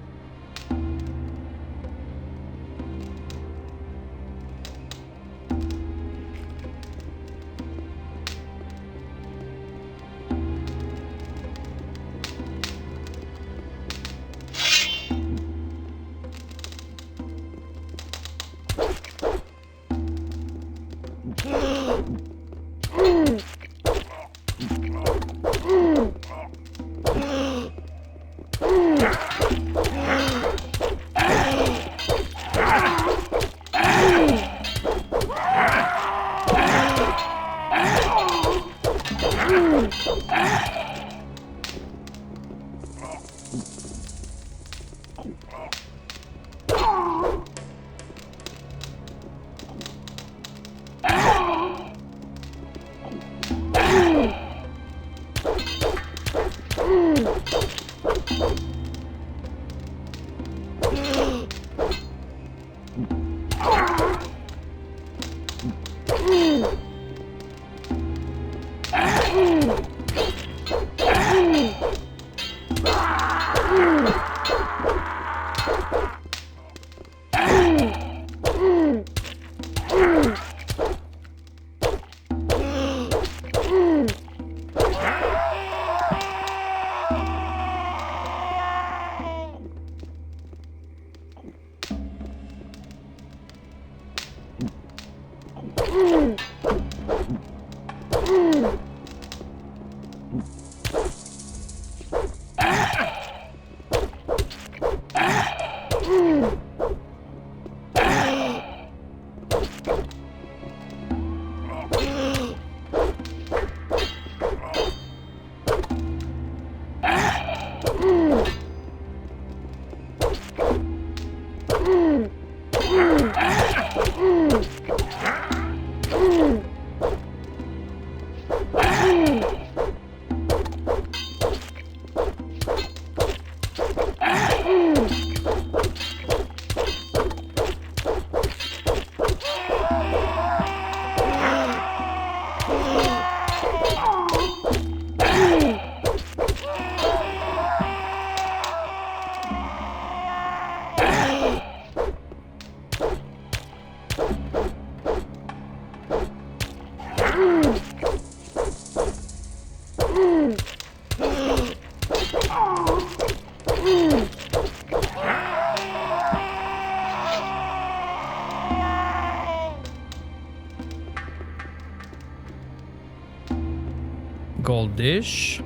S1: gold dish.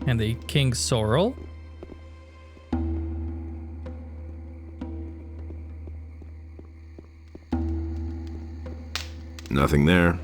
S1: And a king's sorrel.
S2: Nothing there.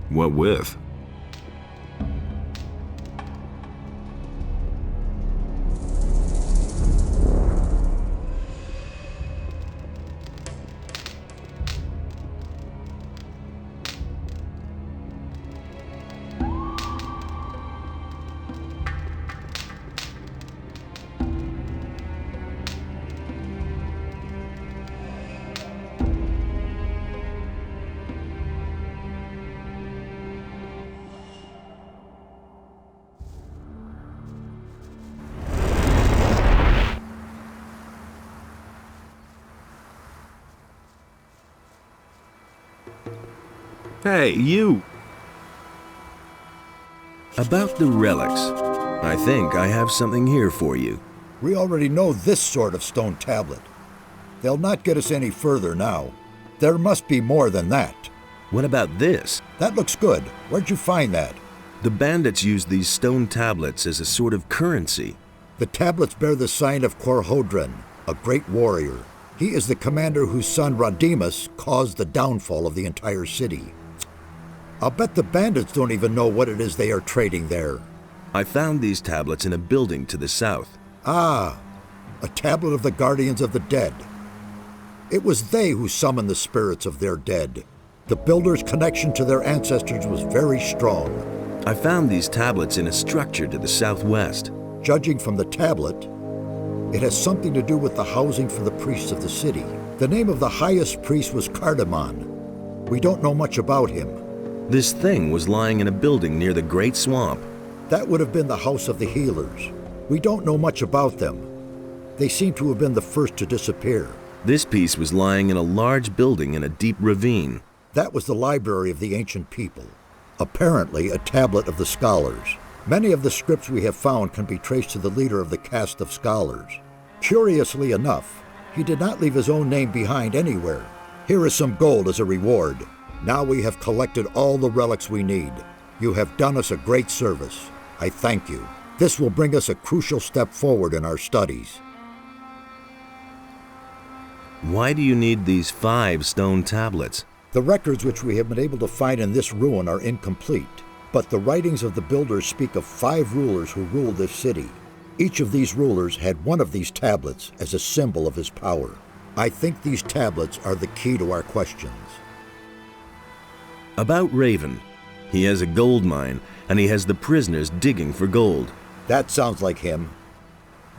S2: What with? Hey, you! About the relics. I think I have something here for you.
S19: We already know this sort of stone tablet. They'll not get us any further now. There must be more than that.
S2: What about this?
S19: That looks good. Where'd you find that?
S2: The bandits used these stone tablets as a sort of currency.
S19: The tablets bear the sign of Khorinis, a great warrior. He is the commander whose son Rodimus caused the downfall of the entire city. I'll bet the bandits don't even know what it is they are trading there.
S2: I found these tablets in a building to the south.
S19: Ah, a tablet of the guardians of the dead. It was they who summoned the spirits of their dead. The builders' connection to their ancestors was very strong.
S2: I found these tablets in a structure to the southwest.
S19: Judging from the tablet, it has something to do with the housing for the priests of the city. The name of the highest priest was Cardamon. We don't know much about him.
S2: This thing was lying in a building near the Great Swamp.
S19: That would have been the House of the Healers. We don't know much about them. They seem to have been the first to disappear.
S2: This piece was lying in a large building in a deep ravine.
S19: That was the library of the ancient people. Apparently a tablet of the scholars. Many of the scripts we have found can be traced to the leader of the caste of scholars. Curiously enough, he did not leave his own name behind anywhere. Here is some gold as a reward. Now we have collected all the relics we need. You have done us a great service. I thank you. This will bring us a crucial step forward in our studies.
S2: Why do you need these 5 stone tablets?
S19: The records which we have been able to find in this ruin are incomplete, but the writings of the builders speak of 5 rulers who ruled this city. Each of these rulers had one of these tablets as a symbol of his power. I think these tablets are the key to our questions.
S2: About Raven. He has a gold mine, and he has the prisoners digging for gold.
S19: That sounds like him.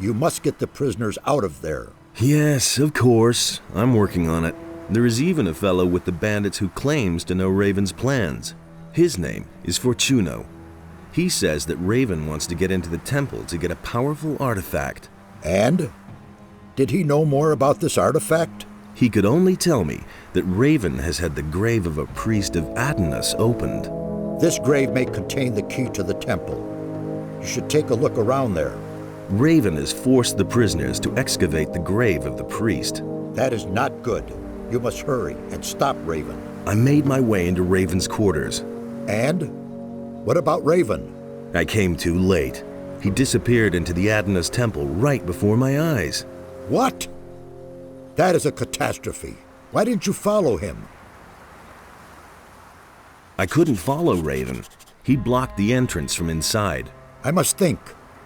S19: You must get the prisoners out of there.
S2: Yes, of course. I'm working on it. There is even a fellow with the bandits who claims to know Raven's plans. His name is Fortuno. He says that Raven wants to get into the temple to get a powerful artifact.
S19: And? Did he know more about this artifact?
S2: He could only tell me that Raven has had the grave of a priest of Adonis opened.
S19: This grave may contain the key to the temple. You should take a look around there.
S2: Raven has forced the prisoners to excavate the grave of the priest.
S19: That is not good. You must hurry and stop Raven.
S2: I made my way into Raven's quarters.
S19: And? What about Raven?
S2: I came too late. He disappeared into the Adonis temple right before my eyes.
S19: What? That is a catastrophe. Why didn't you follow him?
S2: I couldn't follow Raven. He blocked the entrance from inside.
S19: I must think.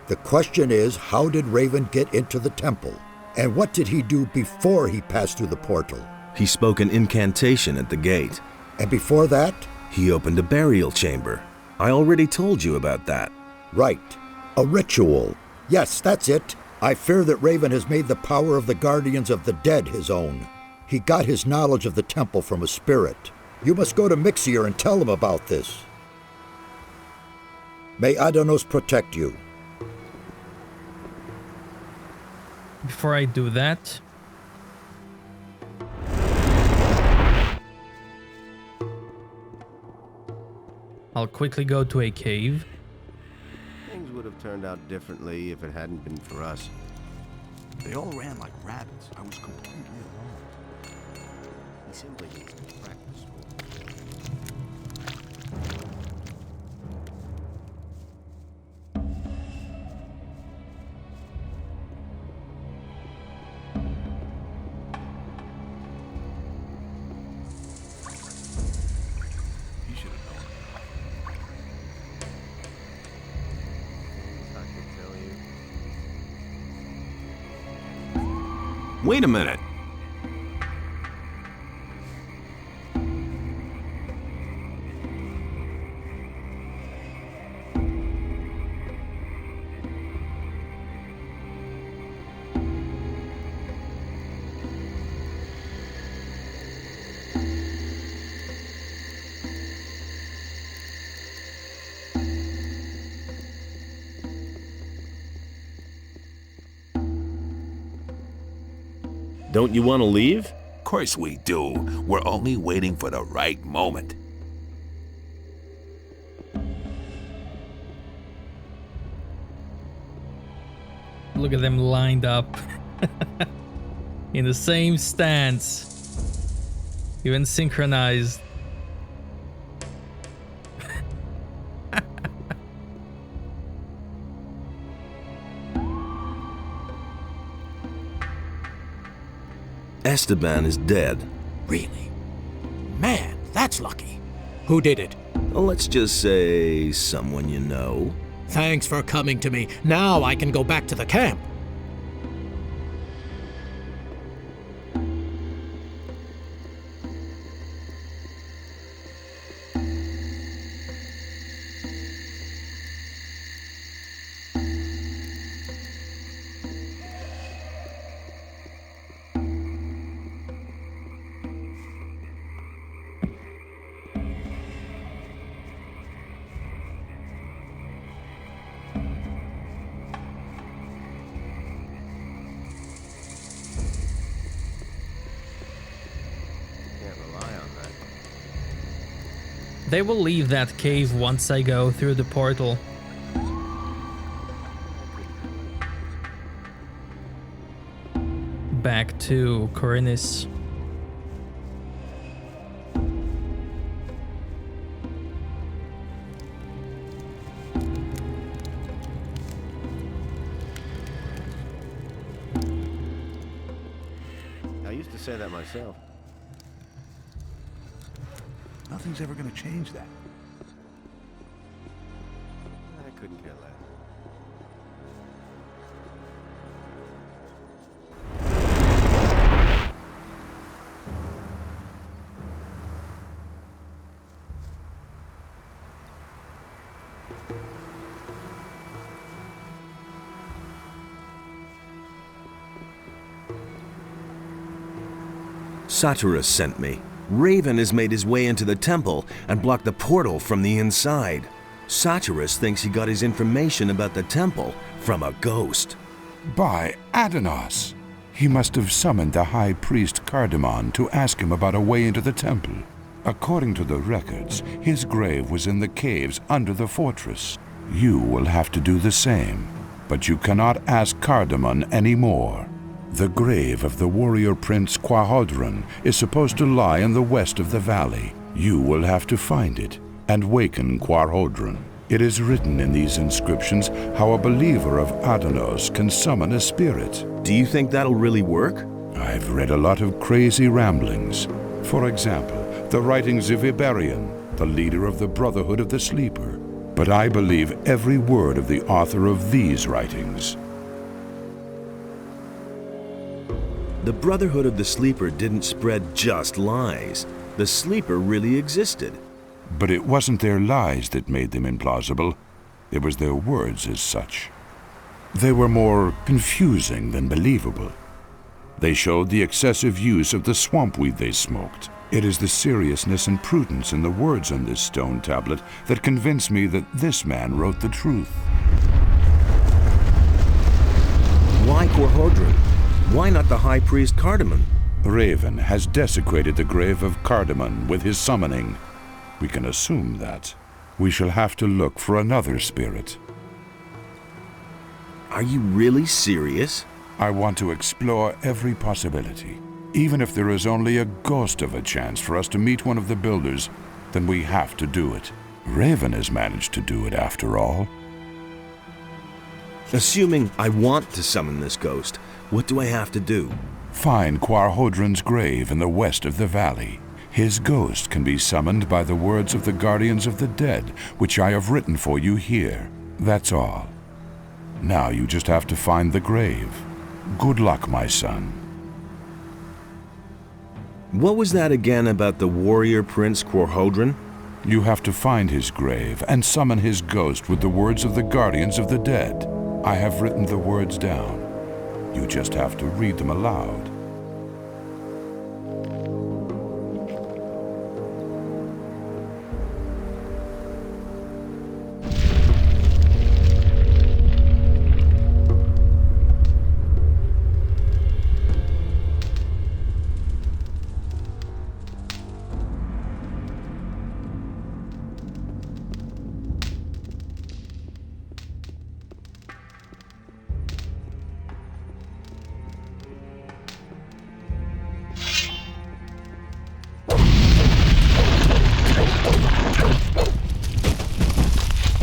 S19: The question is, how did Raven get into the temple? And what did he do before he passed through the portal?
S2: He spoke an incantation at the gate.
S19: And before that?
S2: He opened a burial chamber. I already told you about that.
S19: Right. A ritual. Yes, that's it. I fear that Raven has made the power of the Guardians of the Dead his own. He got his knowledge of the temple from a spirit. You must go to Mixier and tell him about this. May Adonos protect you.
S1: Before I do that, I'll quickly go to a cave.
S7: Things would have turned out differently if it hadn't been for us.
S10: They all ran like rabbits. I was completely alone.
S7: He simply needs to practice more.
S10: He should have known.
S7: Things I could tell you.
S9: Wait a minute.
S2: Don't you want to leave?
S8: Of course we do. We're only waiting for the right moment.
S1: Look at them lined up in the same stance, even synchronized.
S2: Esteban is dead.
S6: Really? Man, that's lucky. Who did it?
S2: Well, let's just say someone you know.
S6: Thanks for coming to me. Now I can go back to the camp.
S1: They will leave that cave once I go through the portal. Back to Khorinis.
S7: I used to say that myself.
S10: Nothing's ever going to change that.
S7: I couldn't care less.
S2: Satyrus sent me. Raven has made his way into the temple and blocked the portal from the inside. Satyrus thinks he got his information about the temple from a ghost.
S13: By Adonos! He must have summoned the high priest Cardamon to ask him about a way into the temple. According to the records, his grave was in the caves under the fortress. You will have to do the same, but you cannot ask Cardamon anymore. The grave of the warrior prince Quahodron is supposed to lie in the west of the valley. You will have to find it and waken Quahodron. It is written in these inscriptions how a believer of Adanos can summon a spirit.
S2: Do you think that'll really work?
S13: I've read a lot of crazy ramblings. For example, the writings of Iberion, the leader of the Brotherhood of the Sleeper. But I believe every word of the author of these writings.
S2: The Brotherhood of the Sleeper didn't spread just lies. The Sleeper really existed.
S13: But it wasn't their lies that made them implausible. It was their words as such. They were more confusing than believable. They showed the excessive use of the swamp weed they smoked. It is the seriousness and prudence in the words on this stone tablet that convince me that this man wrote the truth.
S2: Why Quahodron? Why not the High Priest Cardamon?
S13: Raven has desecrated the grave of Cardamon with his summoning. We can assume that. We shall have to look for another spirit.
S2: Are you really serious?
S13: I want to explore every possibility. Even if there is only a ghost of a chance for us to meet one of the builders, then we have to do it. Raven has managed to do it after all.
S2: Assuming I want to summon this ghost, what do I have to do?
S13: Find Quahodron's grave in the west of the valley. His ghost can be summoned by the words of the Guardians of the Dead, which I have written for you here. That's all. Now you just have to find the grave. Good luck, my son.
S2: What was that again about the warrior prince Quahodron?
S13: You have to find his grave and summon his ghost with the words of the Guardians of the Dead. I have written the words down. You just have to read them aloud.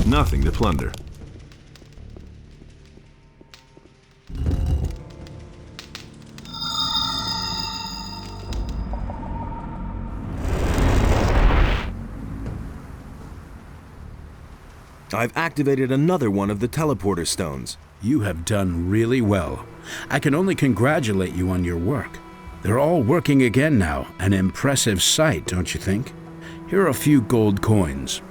S2: Nothing to plunder. I've activated another one of the teleporter stones.
S10: You have done really well. I can only congratulate you on your work. They're all working again now. An impressive sight, don't you think? Here are a few gold coins.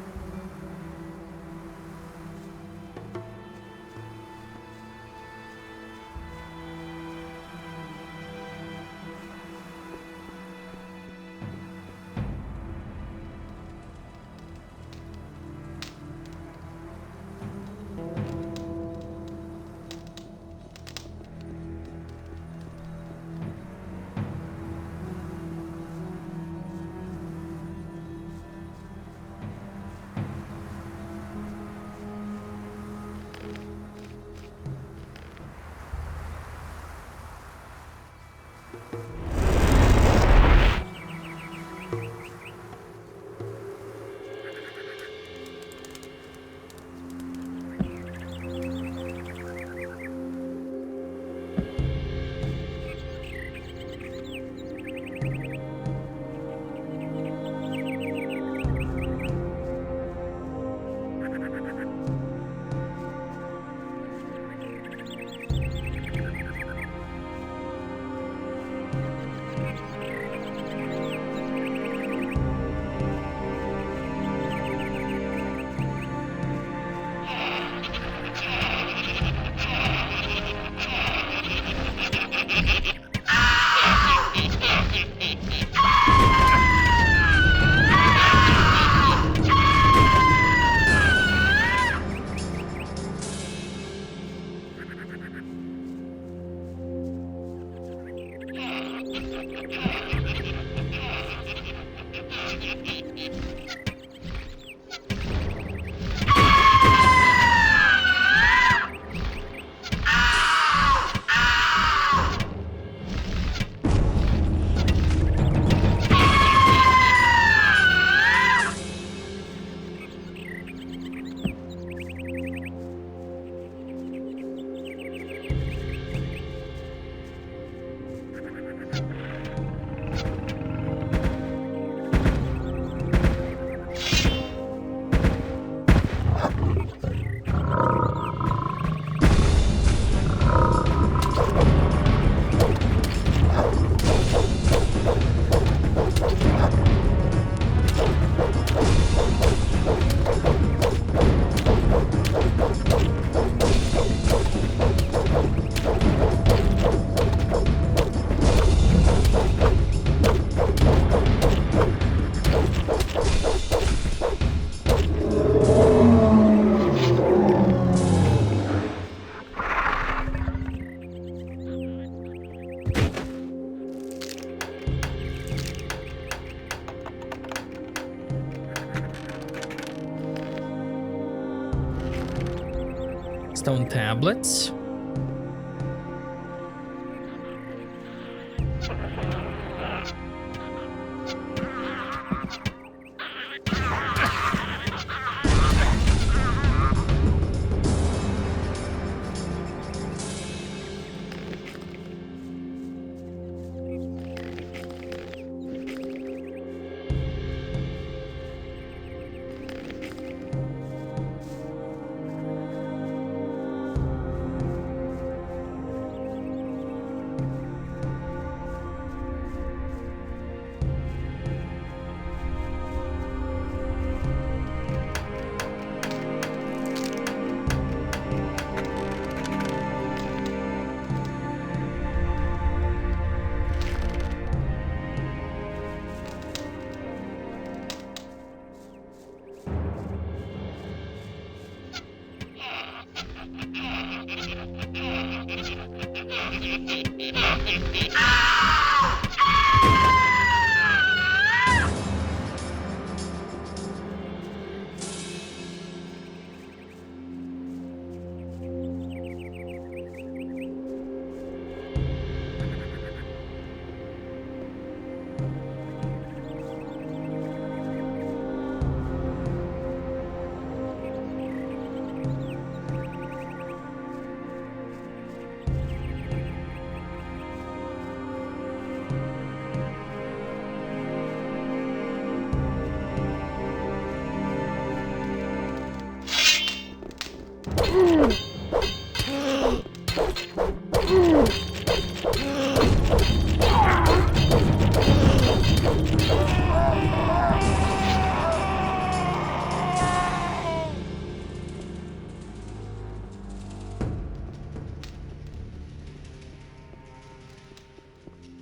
S1: Stone tablets.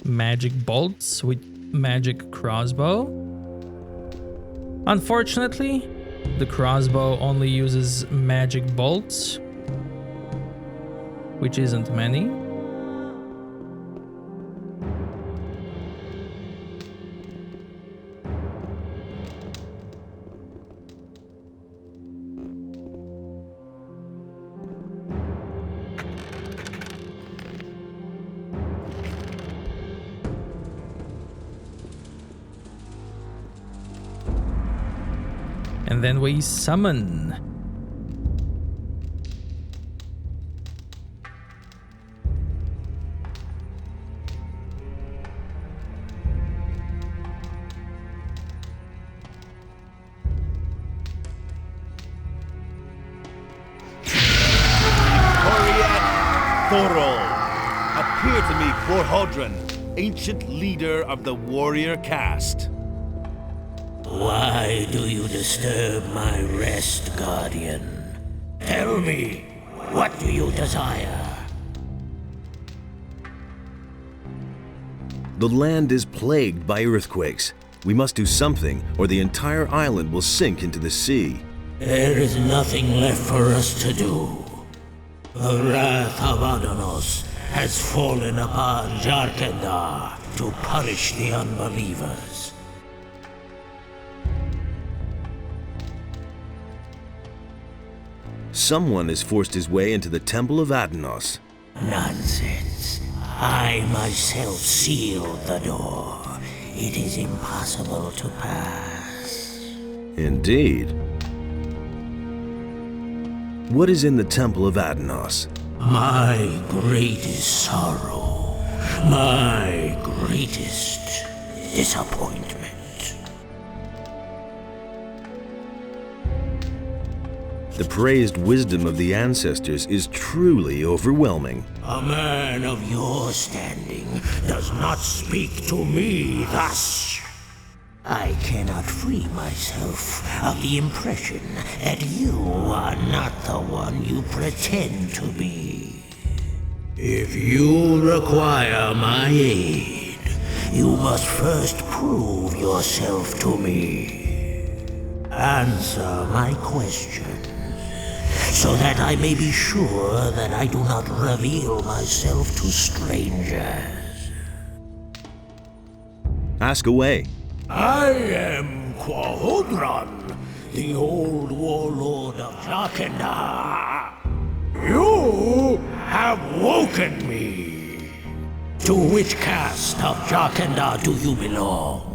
S1: Magic bolts with magic crossbow. Unfortunately, the crossbow only uses magic bolts, which isn't many. And then we summon.
S16: Appear to me, Khorinis, ancient leader of the warrior caste.
S11: Why do you disturb my rest, Guardian? Tell me, what do you desire?
S2: The land is plagued by earthquakes. We must do something, or the entire island will sink into the sea.
S11: There is nothing left for us to do. The wrath of Adanos has fallen upon Jarkendar to punish the unbelievers.
S2: Someone has forced his way into the Temple of Adanos.
S11: Nonsense. I myself sealed the door. It is impossible to pass.
S2: Indeed. What is in the Temple of Adanos?
S11: My greatest sorrow. My greatest disappointment.
S2: The praised wisdom of the ancestors is truly overwhelming.
S11: A man of your standing does not speak to me thus. I cannot free myself of the impression that you are not the one you pretend to be. If you require my aid, you must first prove yourself to me. Answer my questions, so that I may be sure that I do not reveal myself to strangers.
S2: Ask away.
S11: I am Khorinis, the old warlord of Jarkendar. You have woken me. To which caste of Jarkandar do you belong?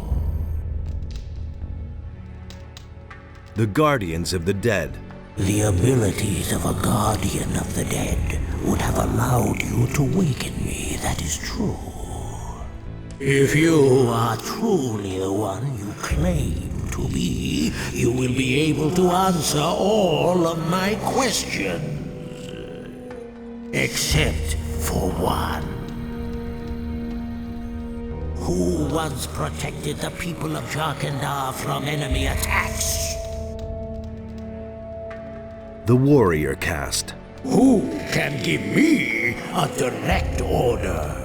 S2: The Guardians of the Dead.
S6: The abilities of a Guardian of the Dead would have allowed you to waken me, that is true. If you are truly the one you claim to be, you will be able to answer all of my questions. Except for one. Who once protected the people of Jarkandar from enemy attacks?
S2: The Warrior Caste.
S11: Who can give me a direct order?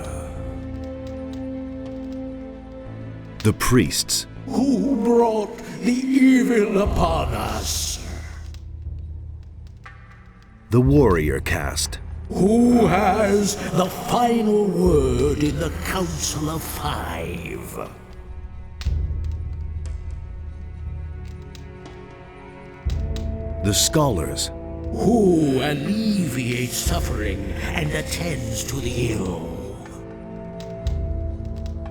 S2: The Priests.
S11: Who brought the evil upon us?
S2: The Warrior Caste.
S11: Who has the final word in the Council of Five?
S2: The Scholars.
S11: Who alleviates suffering and attends to the ill?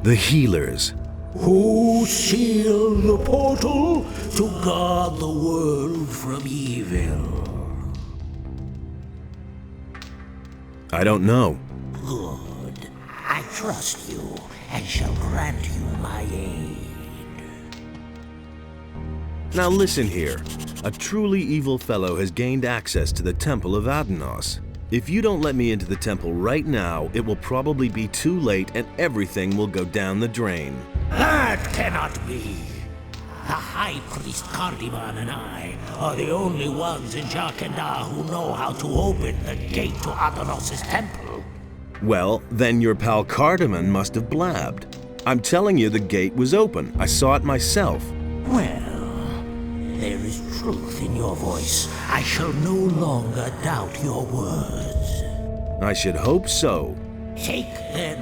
S2: The Healers.
S11: Who seal the portal to guard the world from evil?
S2: I don't know.
S6: Good. I trust you and shall grant you my aid.
S2: Now listen here. A truly evil fellow has gained access to the Temple of Adanos. If you don't let me into the temple right now, it will probably be too late and everything will go down the drain.
S6: That cannot be. The High Priest Cardiman and I are the only ones in Jarkandar who know how to open the gate to Adanos' temple.
S2: Well, then your pal Cardiman must have blabbed. I'm telling you the gate was open. I saw it myself.
S6: Well, there is truth in your voice. I shall no longer doubt your words.
S2: I should hope so.
S6: Take, then,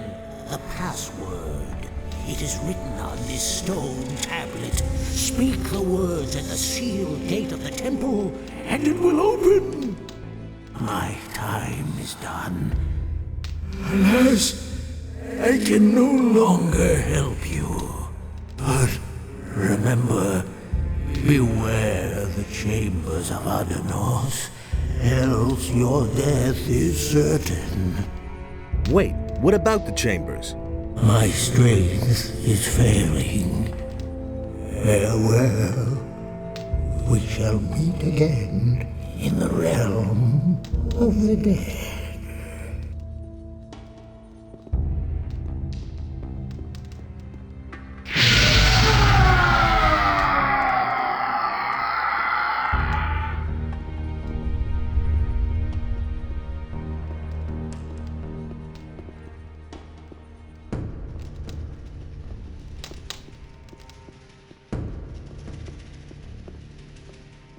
S6: the password. It is written on this stone tablet. Speak the words at the sealed gate of the temple, and it will open. My time is done. Alas, I can no longer help you. But remember, beware the chambers of Adanos, else your death is certain.
S2: Wait, what about the chambers?
S6: My strength is failing. Farewell. We shall meet again in the realm of the dead.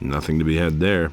S2: Nothing to be had there.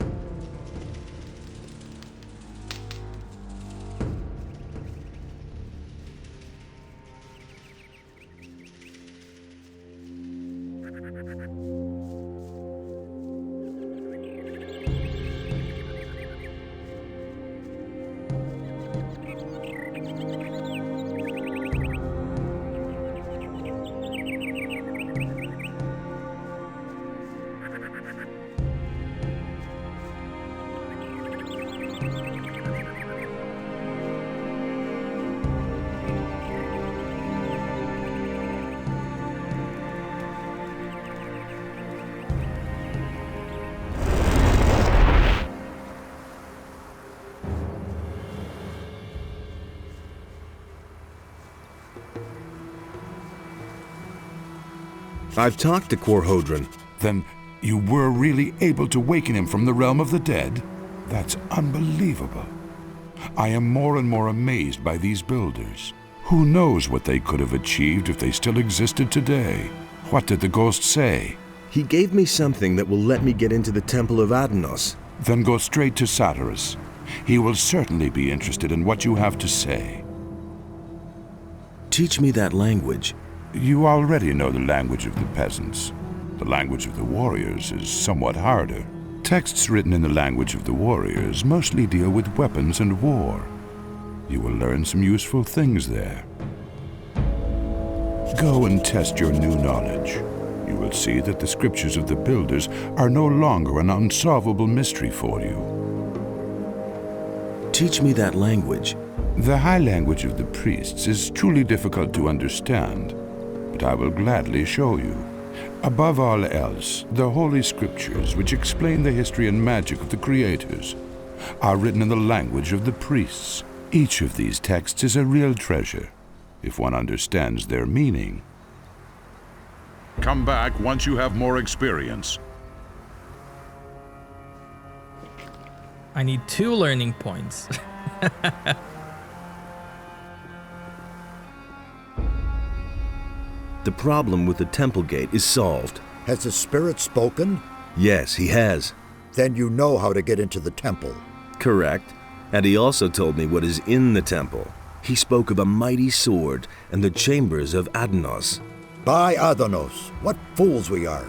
S2: I've talked to Khorinis.
S13: Then you were really able to waken him from the realm of the dead? That's unbelievable. I am more and more amazed by these builders. Who knows what they could have achieved if they still existed today? What did the ghost say?
S2: He gave me something that will let me get into the Temple of Adanos.
S13: Then go straight to Satyrus. He will certainly be interested in what you have to say.
S2: Teach me that language.
S13: You already know the language of the peasants. The language of the warriors is somewhat harder. Texts written in the language of the warriors mostly deal with weapons and war. You will learn some useful things there. Go and test your new knowledge. You will see that the scriptures of the builders are no longer an unsolvable mystery for you.
S2: Teach me that language.
S13: The high language of the priests is truly difficult to understand, but I will gladly show you. Above all else, the Holy Scriptures, which explain the history and magic of the creators, are written in the language of the priests. Each of these texts is a real treasure, if one understands their meaning.
S20: Come back once you have more experience.
S1: I need 2 learning points.
S2: The problem with the temple gate is solved.
S19: Has the spirit spoken?
S2: Yes, he has.
S19: Then you know how to get into the temple.
S2: Correct. And he also told me what is in the temple. He spoke of a mighty sword and the chambers of Adanos.
S19: By Adanos, what fools we are.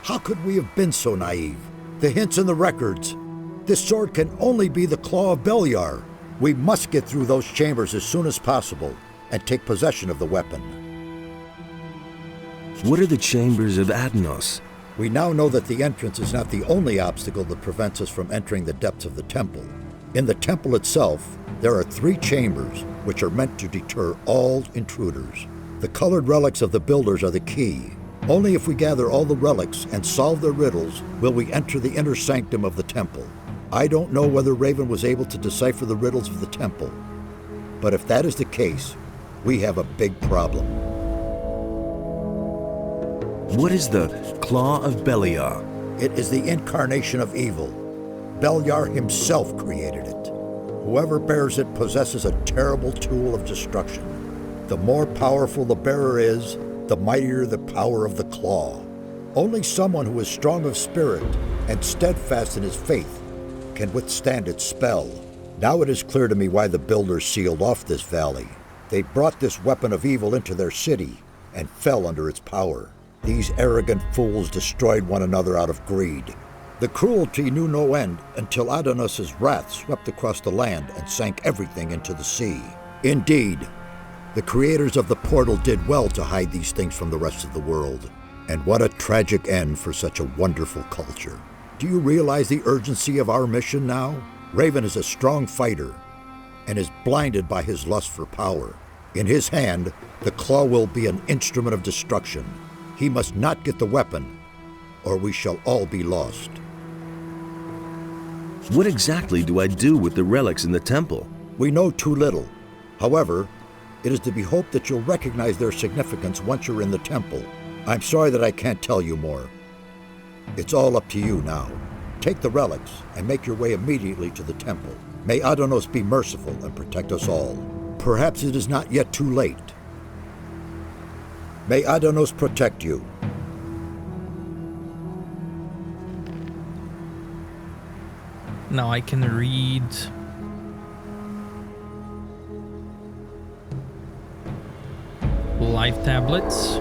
S19: How could we have been so naive? The hints in the records. This sword can only be the claw of Beliar. We must get through those chambers as soon as possible and take possession of the weapon.
S2: What are the chambers of Adanos?
S19: We now know that the entrance is not the only obstacle that prevents us from entering the depths of the temple. In the temple itself, there are 3 chambers which are meant to deter all intruders. The colored relics of the builders are the key. Only if we gather all the relics and solve their riddles will we enter the inner sanctum of the temple. I don't know whether Raven was able to decipher the riddles of the temple, but if that is the case, we have a big problem.
S2: What is the Claw of Beliar?
S19: It is the incarnation of evil. Beliar himself created it. Whoever bears it possesses a terrible tool of destruction. The more powerful the bearer is, the mightier the power of the claw. Only someone who is strong of spirit and steadfast in his faith can withstand its spell. Now it is clear to me why the builders sealed off this valley. They brought this weapon of evil into their city and fell under its power. These arrogant fools destroyed one another out of greed. The cruelty knew no end until Adanos' wrath swept across the land and sank everything into the sea. Indeed, the creators of the portal did well to hide these things from the rest of the world. And what a tragic end for such a wonderful culture. Do you realize the urgency of our mission now? Raven is a strong fighter and is blinded by his lust for power. In his hand, the claw will be an instrument of destruction. He must not get the weapon, or we shall all be lost.
S2: What exactly do I do with the relics in the temple?
S19: We know too little. However, it is to be hoped that you'll recognize their significance once you're in the temple. I'm sorry that I can't tell you more. It's all up to you now. Take the relics and make your way immediately to the temple. May Adanos be merciful and protect us all. Perhaps it is not yet too late. May Adanos protect you.
S1: Now I can read. Life tablets.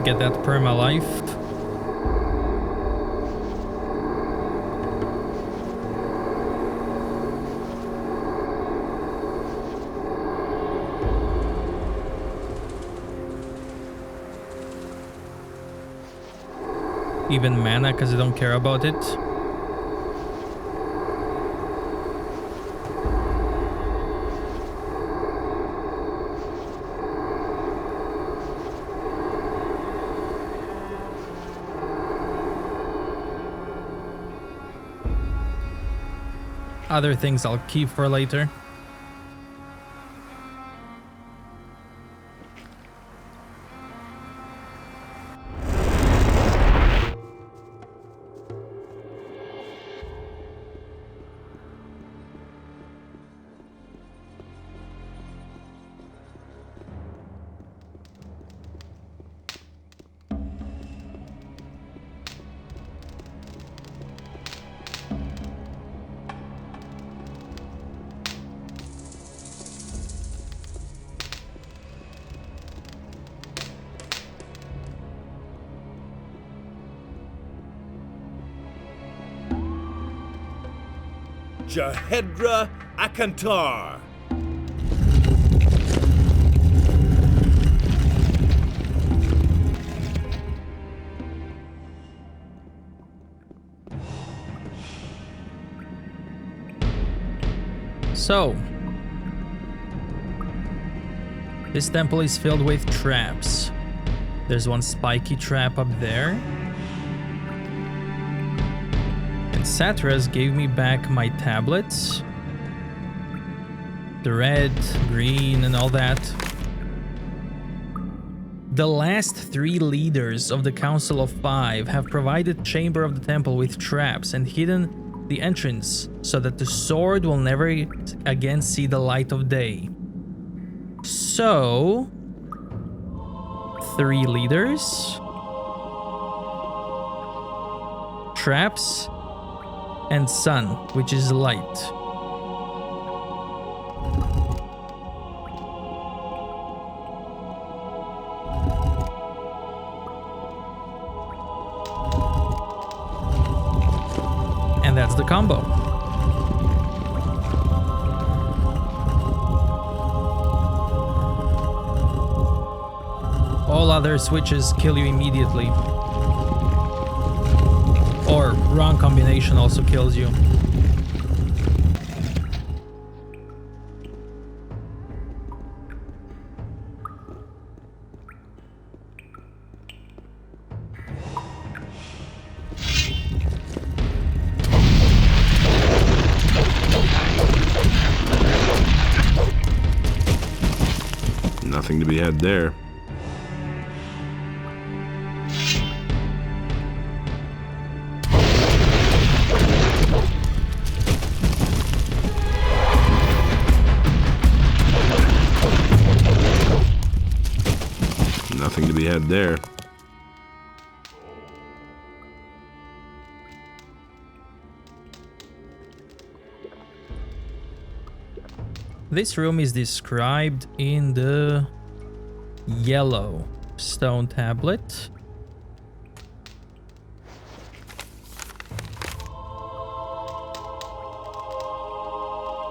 S1: Get that perma life. Even mana because I don't care about it. Other things I'll keep for later.
S21: Jahedra Akantar.
S1: So, this temple is filled with traps. There's one spiky trap up there. And Satras gave me back my tablets. The red, green, and all that. The last 3 leaders of the Council of 5 have provided Chamber of the Temple with traps and hidden the entrance so that the sword will never again see the light of day. So, 3 leaders, traps, and sun, which is light. And that's the combo. All other switches kill you immediately. Or wrong combination also kills you.
S2: Nothing to be had there. Nothing to be had there.
S1: This room is described in the yellow stone tablet.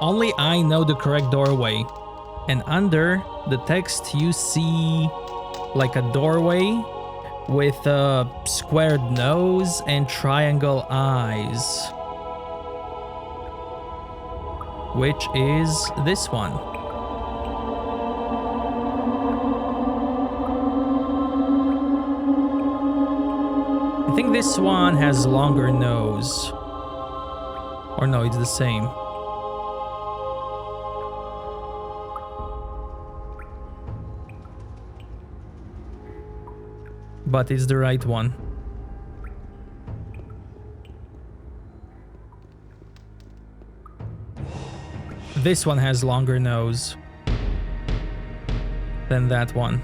S1: Only I know the correct doorway. And under the text you see like a doorway with a squared nose and triangle eyes. Which is this one. I think this one has longer nose. Or no, it's the same. But it's the right one. This one has longer nose than that one.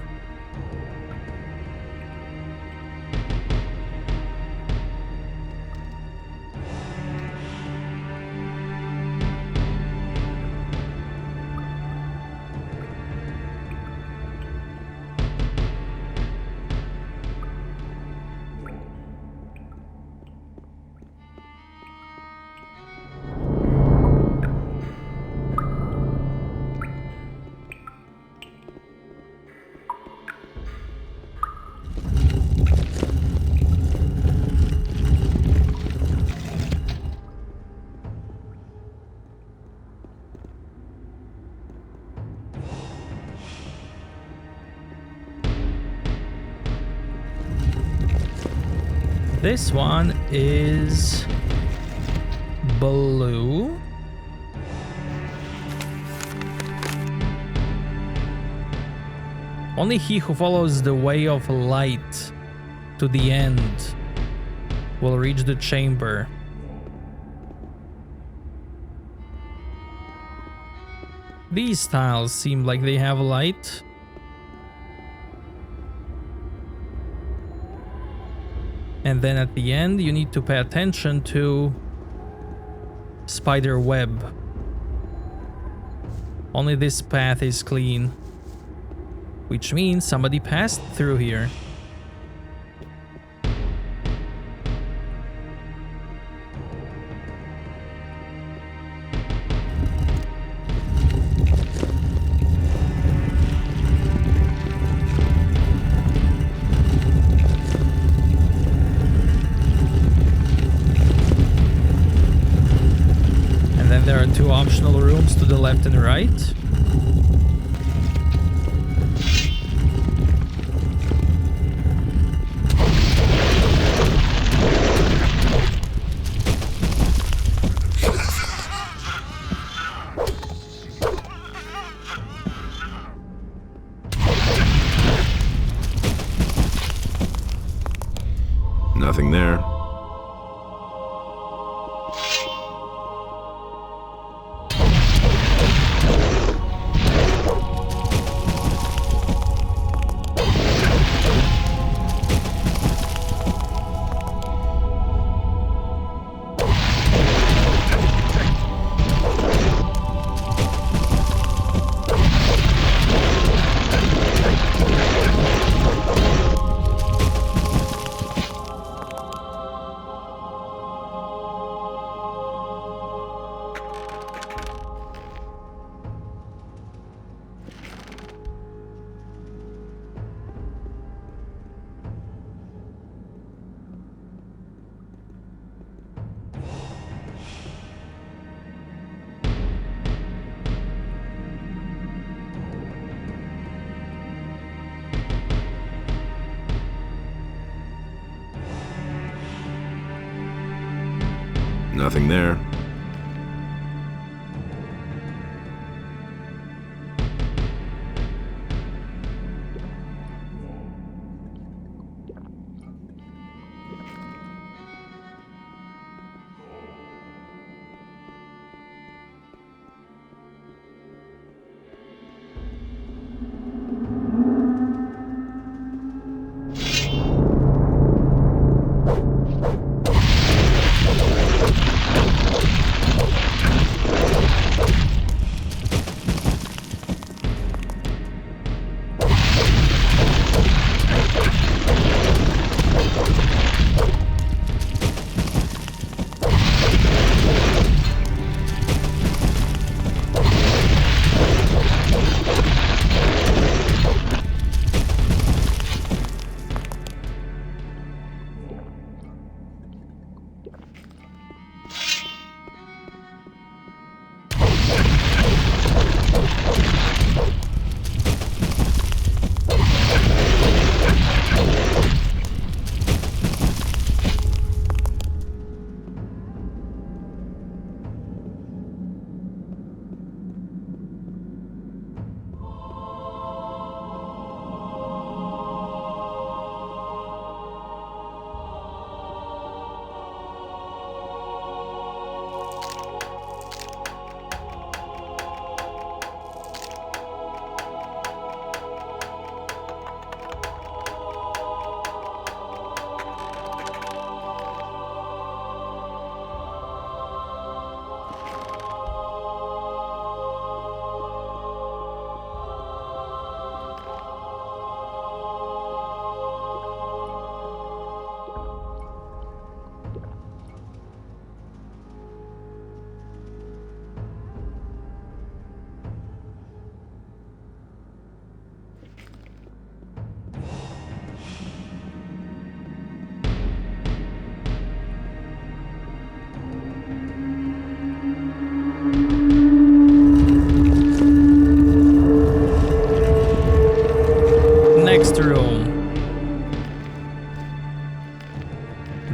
S1: This one is blue. Only he who follows the way of light to the end will reach the chamber. These tiles seem like they have light. And then at the end, you need to pay attention to spider web. Only this path is clean, which means somebody passed through here. optional rooms to the left and right.
S2: Nothing there. Nothing there.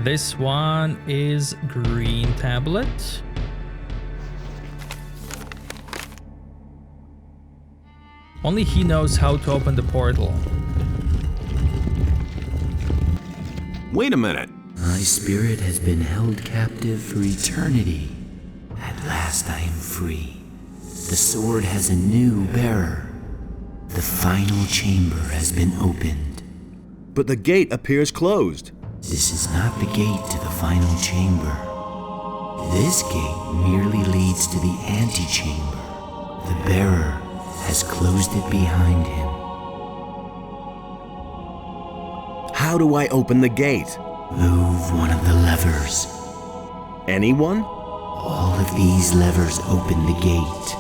S1: This one is green tablet. Only he knows how to open the portal.
S2: Wait a minute.
S5: My spirit has been held captive for eternity. At last I am free. The sword has a new bearer. The final chamber has been opened.
S2: But the gate appears closed.
S5: This is not the gate to the final chamber. This gate merely leads to the antechamber. The bearer has closed it behind him.
S2: How do I open the gate?
S5: Move one of the levers.
S2: Anyone?
S5: All of these levers open the gate.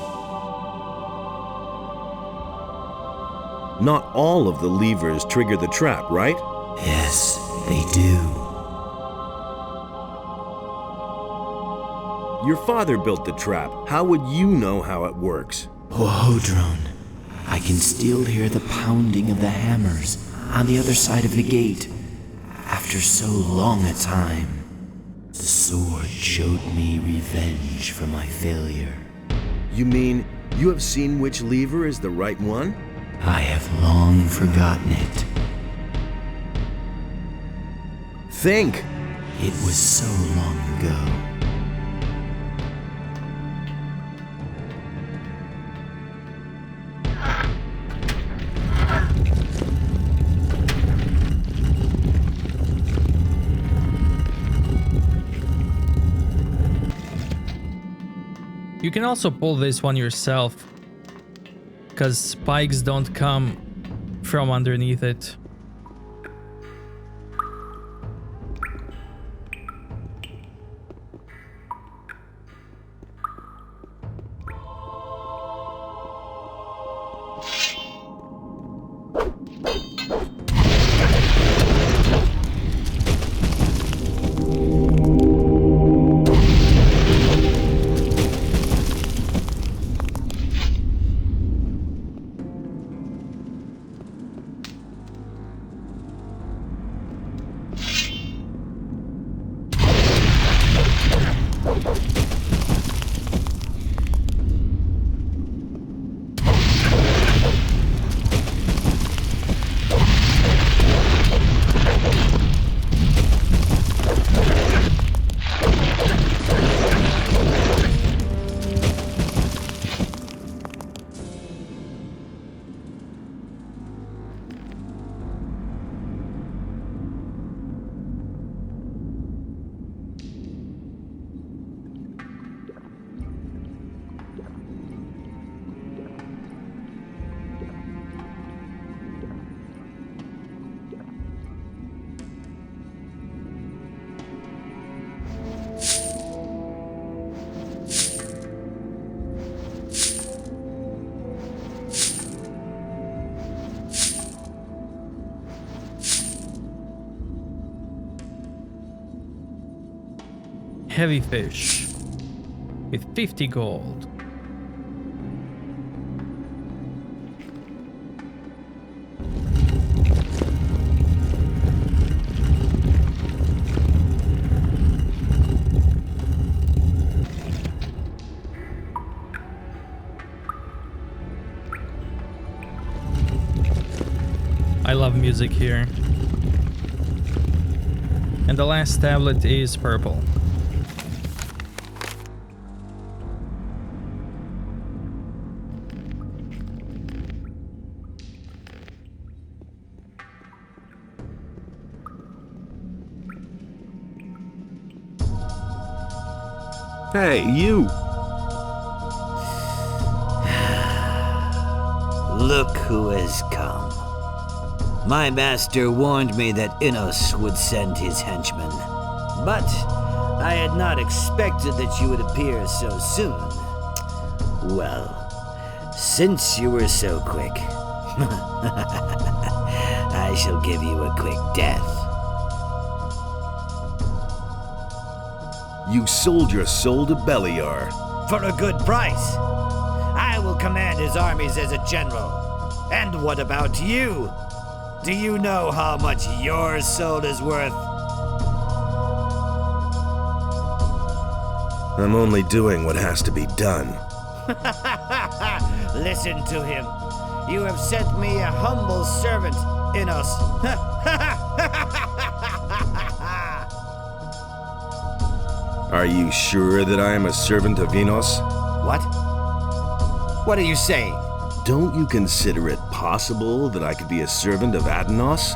S2: Not all of the levers trigger the trap, right?
S5: Yes, they do.
S2: Your father built the trap. How would you know how it works?
S15: Hodron, I can still hear the pounding of the hammers on the other side of the gate. After so long a time, the sword showed me revenge for my failure.
S2: You mean you have seen which lever is the right one?
S15: I have long forgotten it.
S2: Think!
S15: It was so long ago.
S1: You can also pull this one yourself, because spikes don't come from underneath it. Heavy fish with 50 gold. I love music here. And the last tablet is purple.
S2: Hey, you!
S5: Look who has come. My master warned me that Innos would send his henchmen. But I had not expected that you would appear so soon. Well, since you were so quick, I shall give you a quick death.
S2: You sold your soul to Beliar.
S5: For a good price. I will command his armies as a general. And what about you? Do you know how much your soul is worth?
S2: I'm only doing what has to be done.
S5: Listen to him. You have sent me a humble servant, Innos.
S2: Are you sure that I am a servant of Innos?
S5: What? What are you saying?
S2: Don't you consider it possible that I could be a servant of Adanos?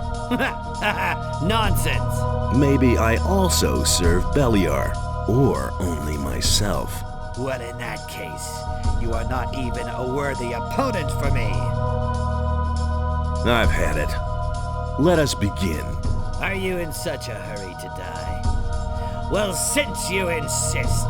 S5: Nonsense.
S2: Maybe I also serve Beliar, or only myself.
S5: Well, in that case, you are not even a worthy opponent for me.
S2: I've had it. Let us begin.
S5: Are you in such a hurry to die? Well, since you insist.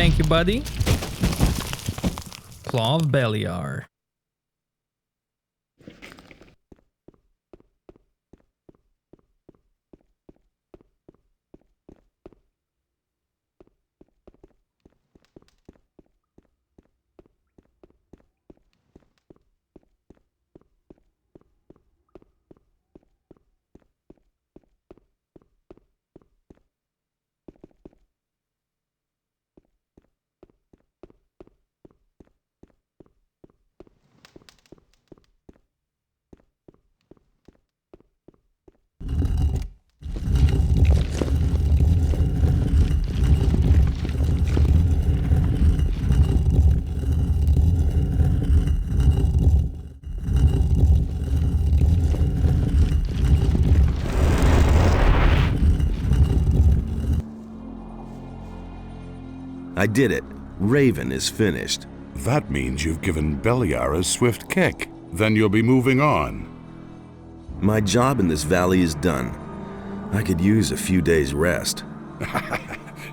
S1: Thank you, buddy. Claw of Beliar.
S2: I did it. Raven is finished.
S13: That means you've given Beliar a swift kick. Then you'll be moving on.
S2: My job in this valley is done. I could use a few days' rest.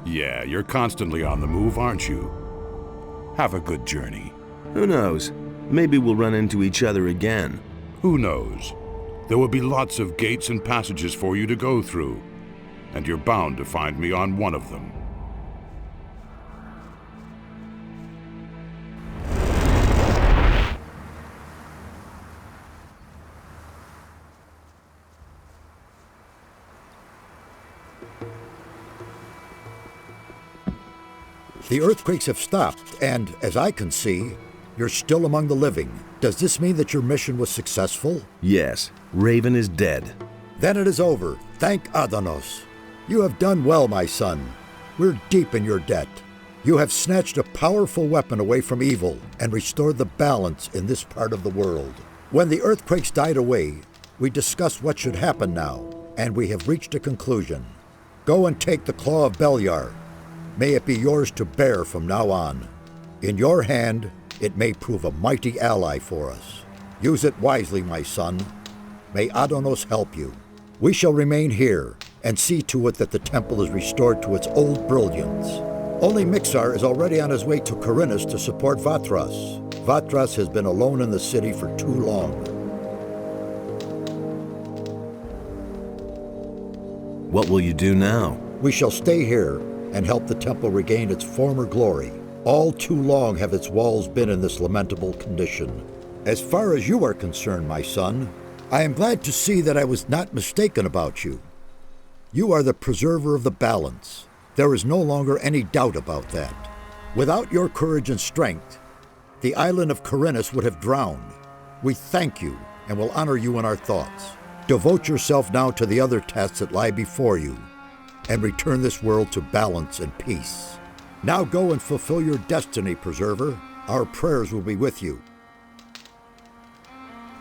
S13: Yeah, you're constantly on the move, aren't you? Have a good journey.
S2: Who knows? Maybe we'll run into each other again.
S13: Who knows? There will be lots of gates and passages for you to go through, and you're bound to find me on one of them.
S19: The earthquakes have stopped, and, as I can see, you're still among the living. Does this mean that your mission was successful?
S2: Yes, Raven is dead.
S19: Then it is over. Thank Adanos. You have done well, my son. We're deep in your debt. You have snatched a powerful weapon away from evil and restored the balance in this part of the world. When the earthquakes died away, we discussed what should happen now, and we have reached a conclusion. Go and take the Claw of Beliar. May it be yours to bear from now on. In your hand, it may prove a mighty ally for us. Use it wisely, my son. May Adanos help you. We shall remain here and see to it that the temple is restored to its old brilliance. Only Mixar is already on his way to Khorinis to support Vatras. Vatras has been alone in the city for too long.
S2: What will you do now?
S19: We shall stay here and help the temple regain its former glory. All too long have its walls been in this lamentable condition. As far as you are concerned, my son, I am glad to see that I was not mistaken about you. You are the preserver of the balance. There is no longer any doubt about that. Without your courage and strength, the island of Khorinis would have drowned. We thank you and will honor you in our thoughts. Devote yourself now to the other tasks that lie before you, and return this world to balance and peace. Now go and fulfill your destiny, Preserver. Our prayers will be with you.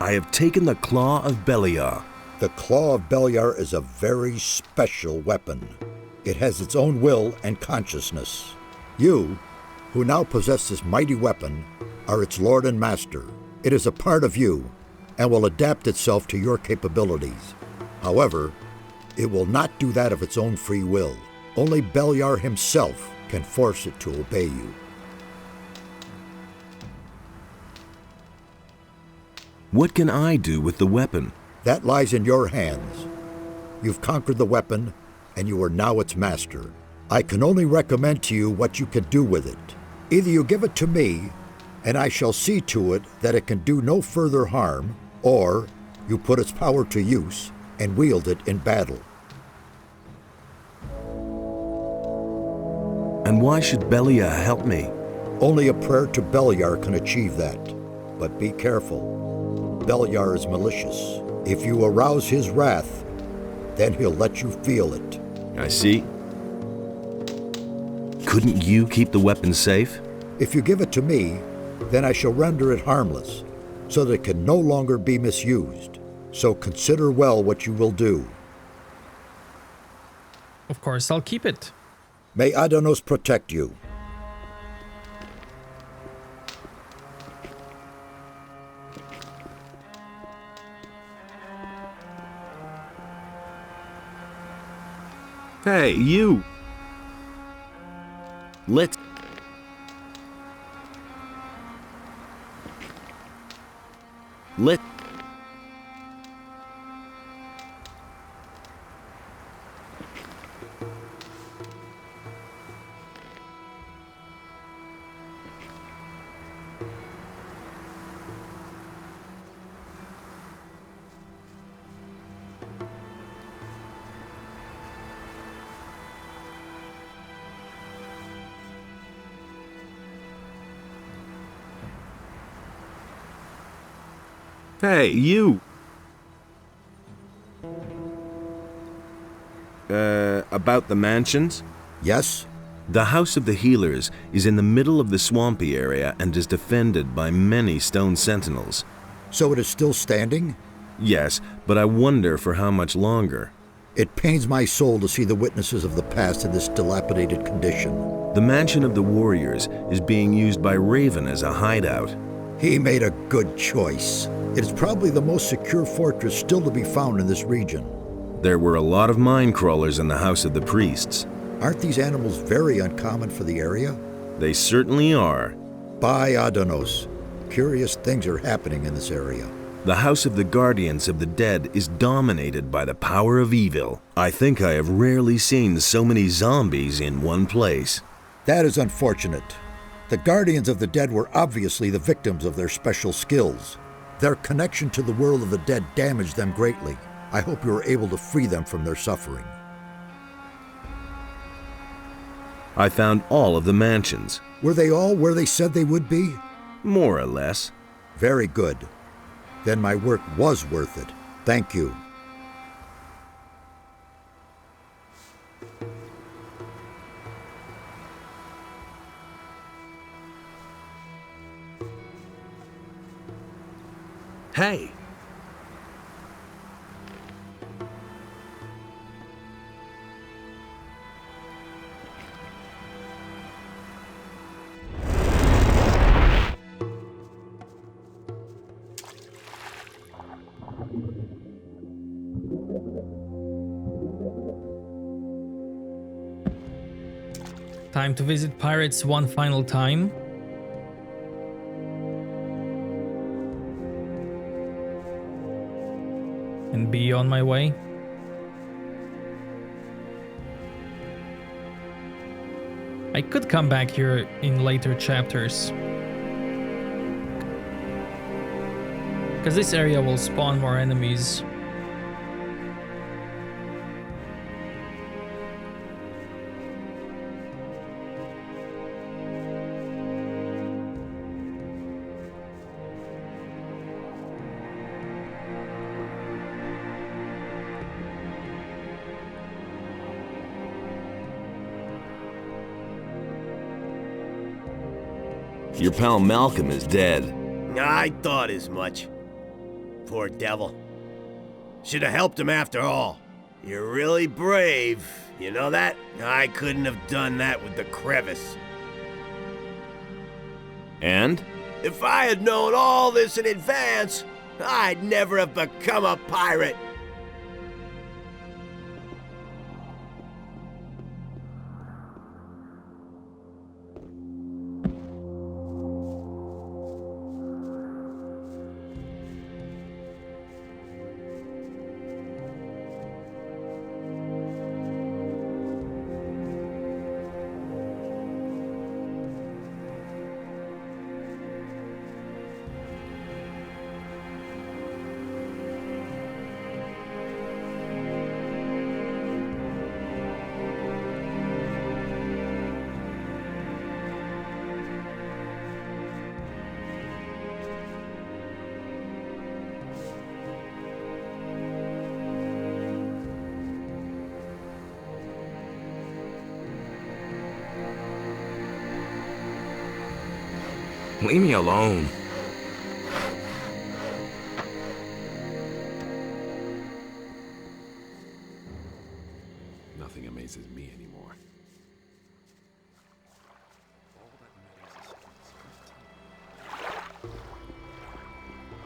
S2: I have taken the Claw of Beliar.
S19: The Claw of Beliar is a very special weapon. It has its own will and consciousness. You, who now possess this mighty weapon, are its lord and master. It is a part of you and will adapt itself to your capabilities. However, it will not do that of its own free will. Only Beliar himself can force it to obey you.
S2: What can I do with the weapon?
S19: That lies in your hands. You've conquered the weapon, and you are now its master. I can only recommend to you what you can do with it. Either you give it to me, and I shall see to it that it can do no further harm, or you put its power to use and wield it in battle.
S2: And why should Beliar help me?
S19: Only a prayer to Beliar can achieve that. But be careful. Beliar is malicious. If you arouse his wrath, then he'll let you feel it.
S2: I see. Couldn't you keep the weapon safe?
S19: If you give it to me, then I shall render it harmless, so that it can no longer be misused. So consider well what you will do.
S1: Of course, I'll keep it.
S19: May Adanos protect you.
S2: Hey, you! Let's... Let... Hey, you! About the mansions?
S19: Yes?
S2: The House of the Healers is in the middle of the swampy area and is defended by many stone sentinels.
S19: So it is still standing?
S2: Yes, but I wonder for how much longer.
S19: It pains my soul to see the witnesses of the past in this dilapidated condition.
S2: The Mansion of the Warriors is being used by Raven as a hideout.
S19: He made a good choice. It is probably the most secure fortress still to be found in this region.
S2: There were a lot of mine crawlers in the House of the Priests.
S19: Aren't these animals very uncommon for the area?
S2: They certainly are.
S19: By Adanos, curious things are happening in this area.
S2: The House of the Guardians of the Dead is dominated by the power of evil. I think I have rarely seen so many zombies in one place.
S19: That is unfortunate. The Guardians of the Dead were obviously the victims of their special skills. Their connection to the world of the dead damaged them greatly. I hope you were able to free them from their suffering.
S2: I found all of the mansions.
S19: Were they all where they said they would be?
S2: More or less.
S19: Very good. Then my work was worth it. Thank you.
S2: Hey!
S1: Time to visit pirates one final time. And be on my way. I could come back here in later chapters. Because this area will spawn more enemies.
S2: Your pal Malcolm is dead.
S4: I thought as much. Poor devil. Should have helped him after all. You're really brave, you know that? I couldn't have done that with the crevice.
S2: And?
S4: If I had known all this in advance, I'd never have become a pirate.
S21: Leave me alone.
S9: Nothing amazes me anymore.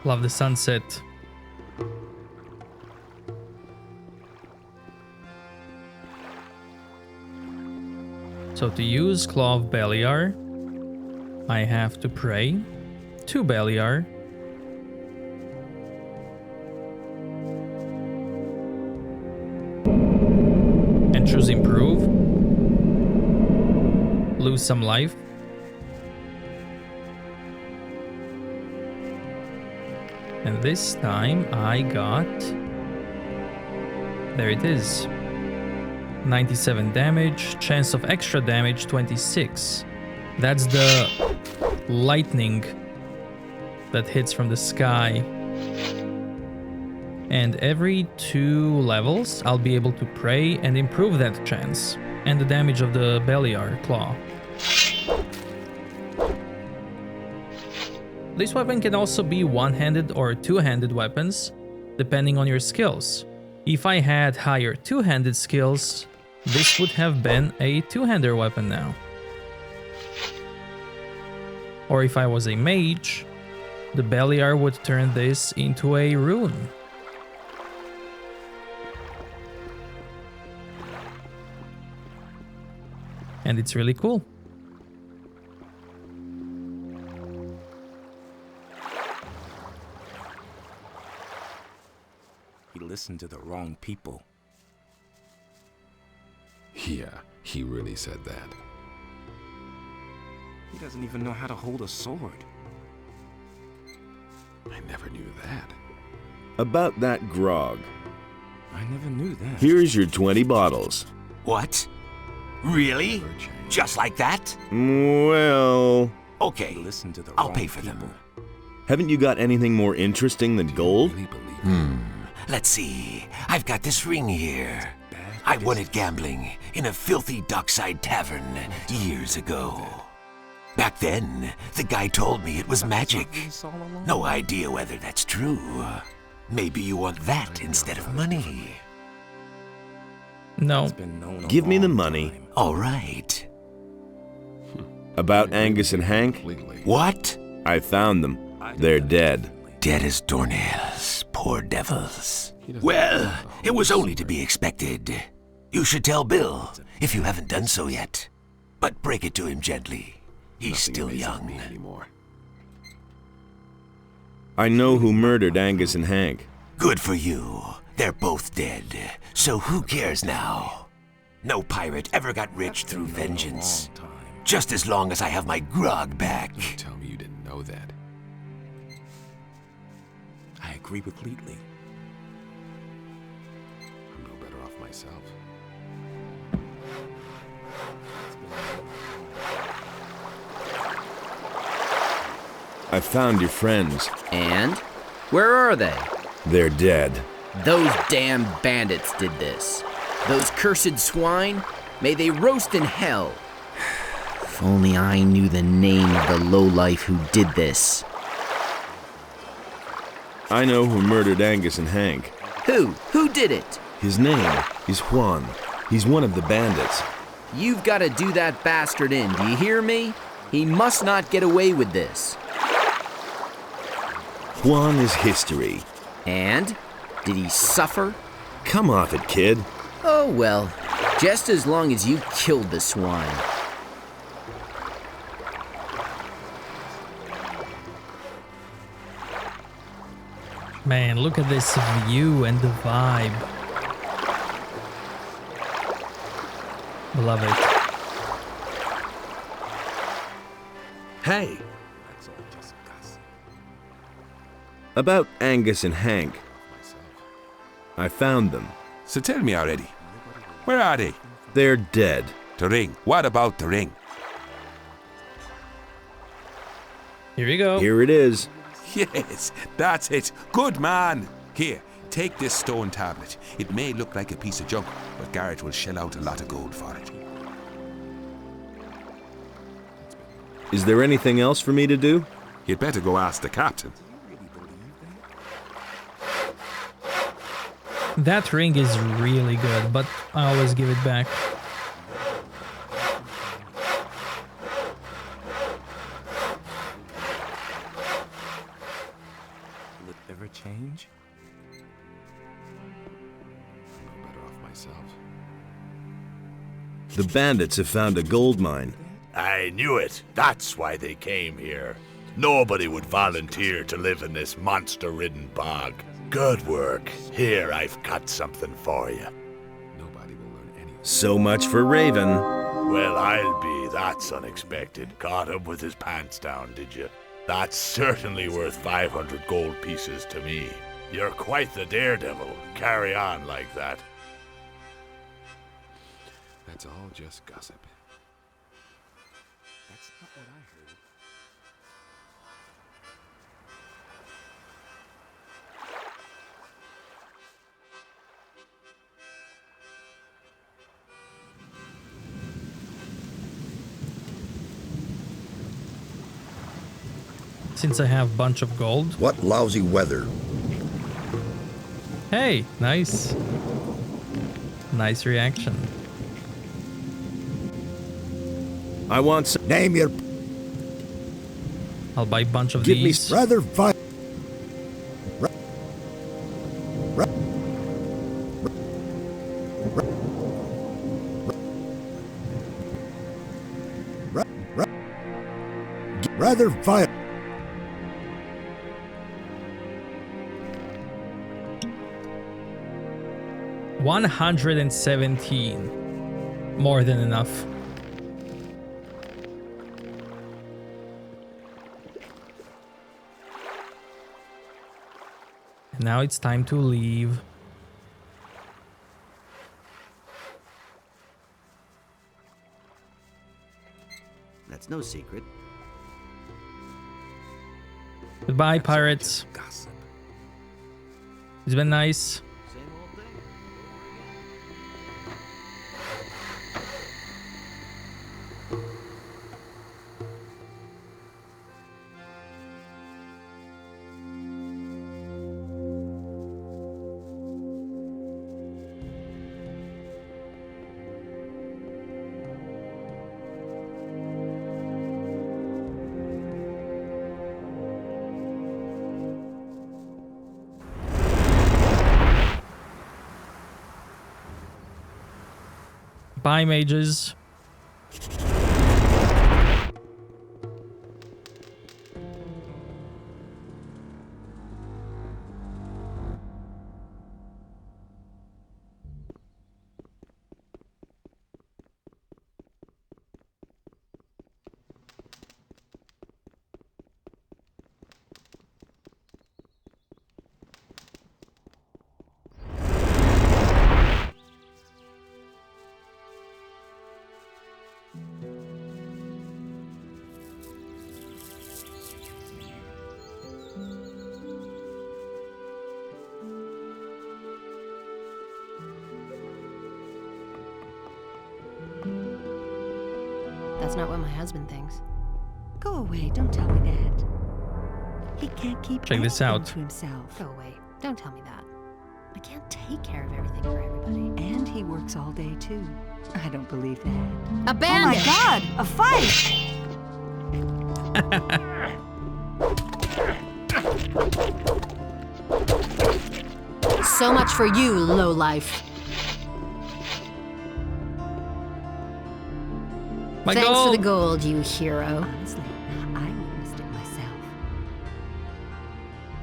S1: Love the sunset. So to use Claw of Beliar, I have to pray to Beliar choose improve. Lose some life. And this time I got... There it is. 97 damage, chance of extra damage 26. That's the lightning that hits from the sky. And every 2 levels, I'll be able to pray and improve that chance. And the damage of the Beliar claw. This weapon can also be one-handed or two-handed weapons, depending on your skills. If I had higher two-handed skills, this would have been a two-hander weapon now. Or if I was a mage, the Beliar would turn this into a rune. And it's really cool.
S12: He listened to the wrong people.
S9: Yeah, he really said that.
S12: He doesn't even know how to hold a sword.
S9: I never knew that.
S2: About that grog.
S12: I never knew that.
S2: Here's your 20 bottles.
S18: What? Really? Just like that?
S2: Well...
S18: Okay,
S12: Listen to the
S18: I'll
S12: wrong
S18: pay for
S12: people.
S18: them.
S2: Haven't you got anything more interesting than gold?
S18: Let's see. I've got this ring here. I won it gambling in a filthy dockside tavern years ago. Back then, the guy told me it was magic. No idea whether that's true. Maybe you want that instead of money.
S1: No.
S2: Give me the money.
S18: All right.
S2: About Angus and Hank?
S18: What?
S2: I found them. They're dead.
S18: Dead as doornails, poor devils. Well, it was only to be expected. You should tell Bill, if you haven't done so yet. But break it to him gently. He's still young.
S2: I know who murdered Angus and Hank.
S18: Good for you. They're both dead. So who cares now? No pirate ever got rich through vengeance. Just as long as I have my grog back.
S9: Tell me you didn't know that.
S12: I agree completely.
S9: I'm no better off myself.
S2: I found your friends.
S21: And? Where are they?
S2: They're dead.
S21: Those damn bandits did this. Those cursed swine, may they roast in hell. If only I knew the name of the lowlife who did this.
S2: I know who murdered Angus and Hank.
S21: Who? Who did it?
S2: His name is Juan. He's one of the bandits.
S21: You've got to do that bastard in, do you hear me? He must not get away with this.
S2: Juan is history.
S21: And? Did he suffer?
S2: Come off it, kid.
S21: Oh well, just as long as you killed the swine.
S1: Man, look at this view and the vibe. Love it.
S2: Hey! About Angus and Hank. I found them.
S9: So tell me already. Where are they?
S2: They're dead.
S9: The ring. What about the ring?
S1: Here you go.
S2: Here it is.
S9: Yes, that's it. Good man. Here, take this stone tablet. It may look like a piece of junk, but Garrett will shell out a lot of gold for it.
S2: Is there anything else for me to do?
S9: You'd better go ask the captain.
S1: That ring is really good, but I always give it back.
S12: Will it ever change?
S9: I'm no better off myself.
S2: The bandits have found a gold mine.
S3: I knew it. That's why they came here. Nobody would volunteer to live in this monster-ridden bog. Good work. Here, I've got something for you.
S9: Nobody will learn any.
S2: So much for Raven.
S3: Well, I'll be. That's unexpected. Caught him with his pants down, did you? That's certainly worth 500 gold pieces to me. You're quite the daredevil. Carry on like that.
S9: That's all just gossip. That's not what I heard.
S1: Since I have a bunch of gold.
S19: What lousy weather.
S1: Hey, nice. Nice reaction.
S2: I want some.
S19: Name your.
S1: I'll buy a bunch of
S19: Give
S1: these.
S19: me rather rather violent.
S1: $117. More than enough. And now it's time to leave.
S5: That's no secret.
S1: Goodbye, pirates. It's been nice. Bye, mages.
S14: That's not what my husband thinks.
S22: Go away, don't tell me that. He can't keep
S1: Check this
S22: anything
S1: out.
S22: to himself.
S14: Go away. Don't tell me that. I can't take care of everything for everybody.
S22: And he works all day too. I don't believe that.
S14: A bandit!
S22: Oh my god, a fight!
S14: So much for you, lowlife.
S1: My
S14: Thanks
S1: gold.
S14: for the gold, you hero.
S22: Honestly, I witnessed it myself.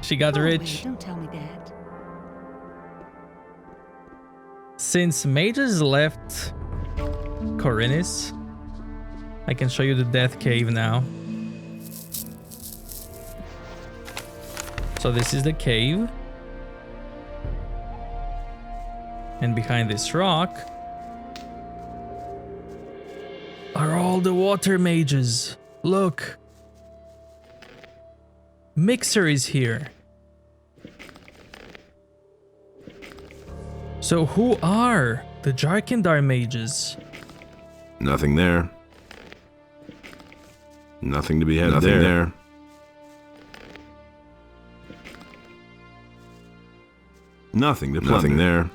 S1: She got
S22: Go away,
S1: rich.
S22: don't tell me that.
S1: Since mages left Khorinis, I can show you the death cave now. So this is the cave. And behind this rock are all the water mages. Look. Mixer is here. So who are the Jarkandar mages?
S2: Nothing there. Nothing to be had there. Nothing to plunder. Nothing there.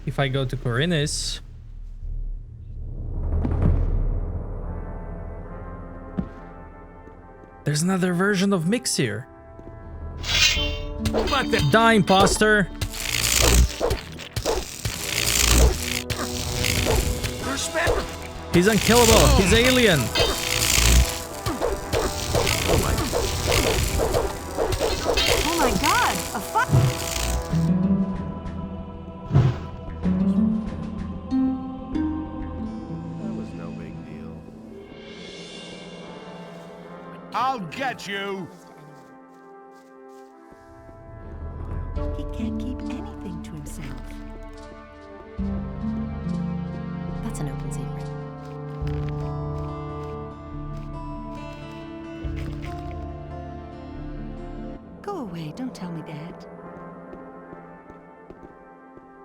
S1: If I go to Khorinis, there's another version of Mixir. Die, imposter. He's unkillable. He's alien.
S22: Oh my god, a fuck.
S7: That was no big deal.
S16: I'll get you!
S22: He can't keep anything to himself.
S14: That's an open secret.
S22: Go away, don't tell me that.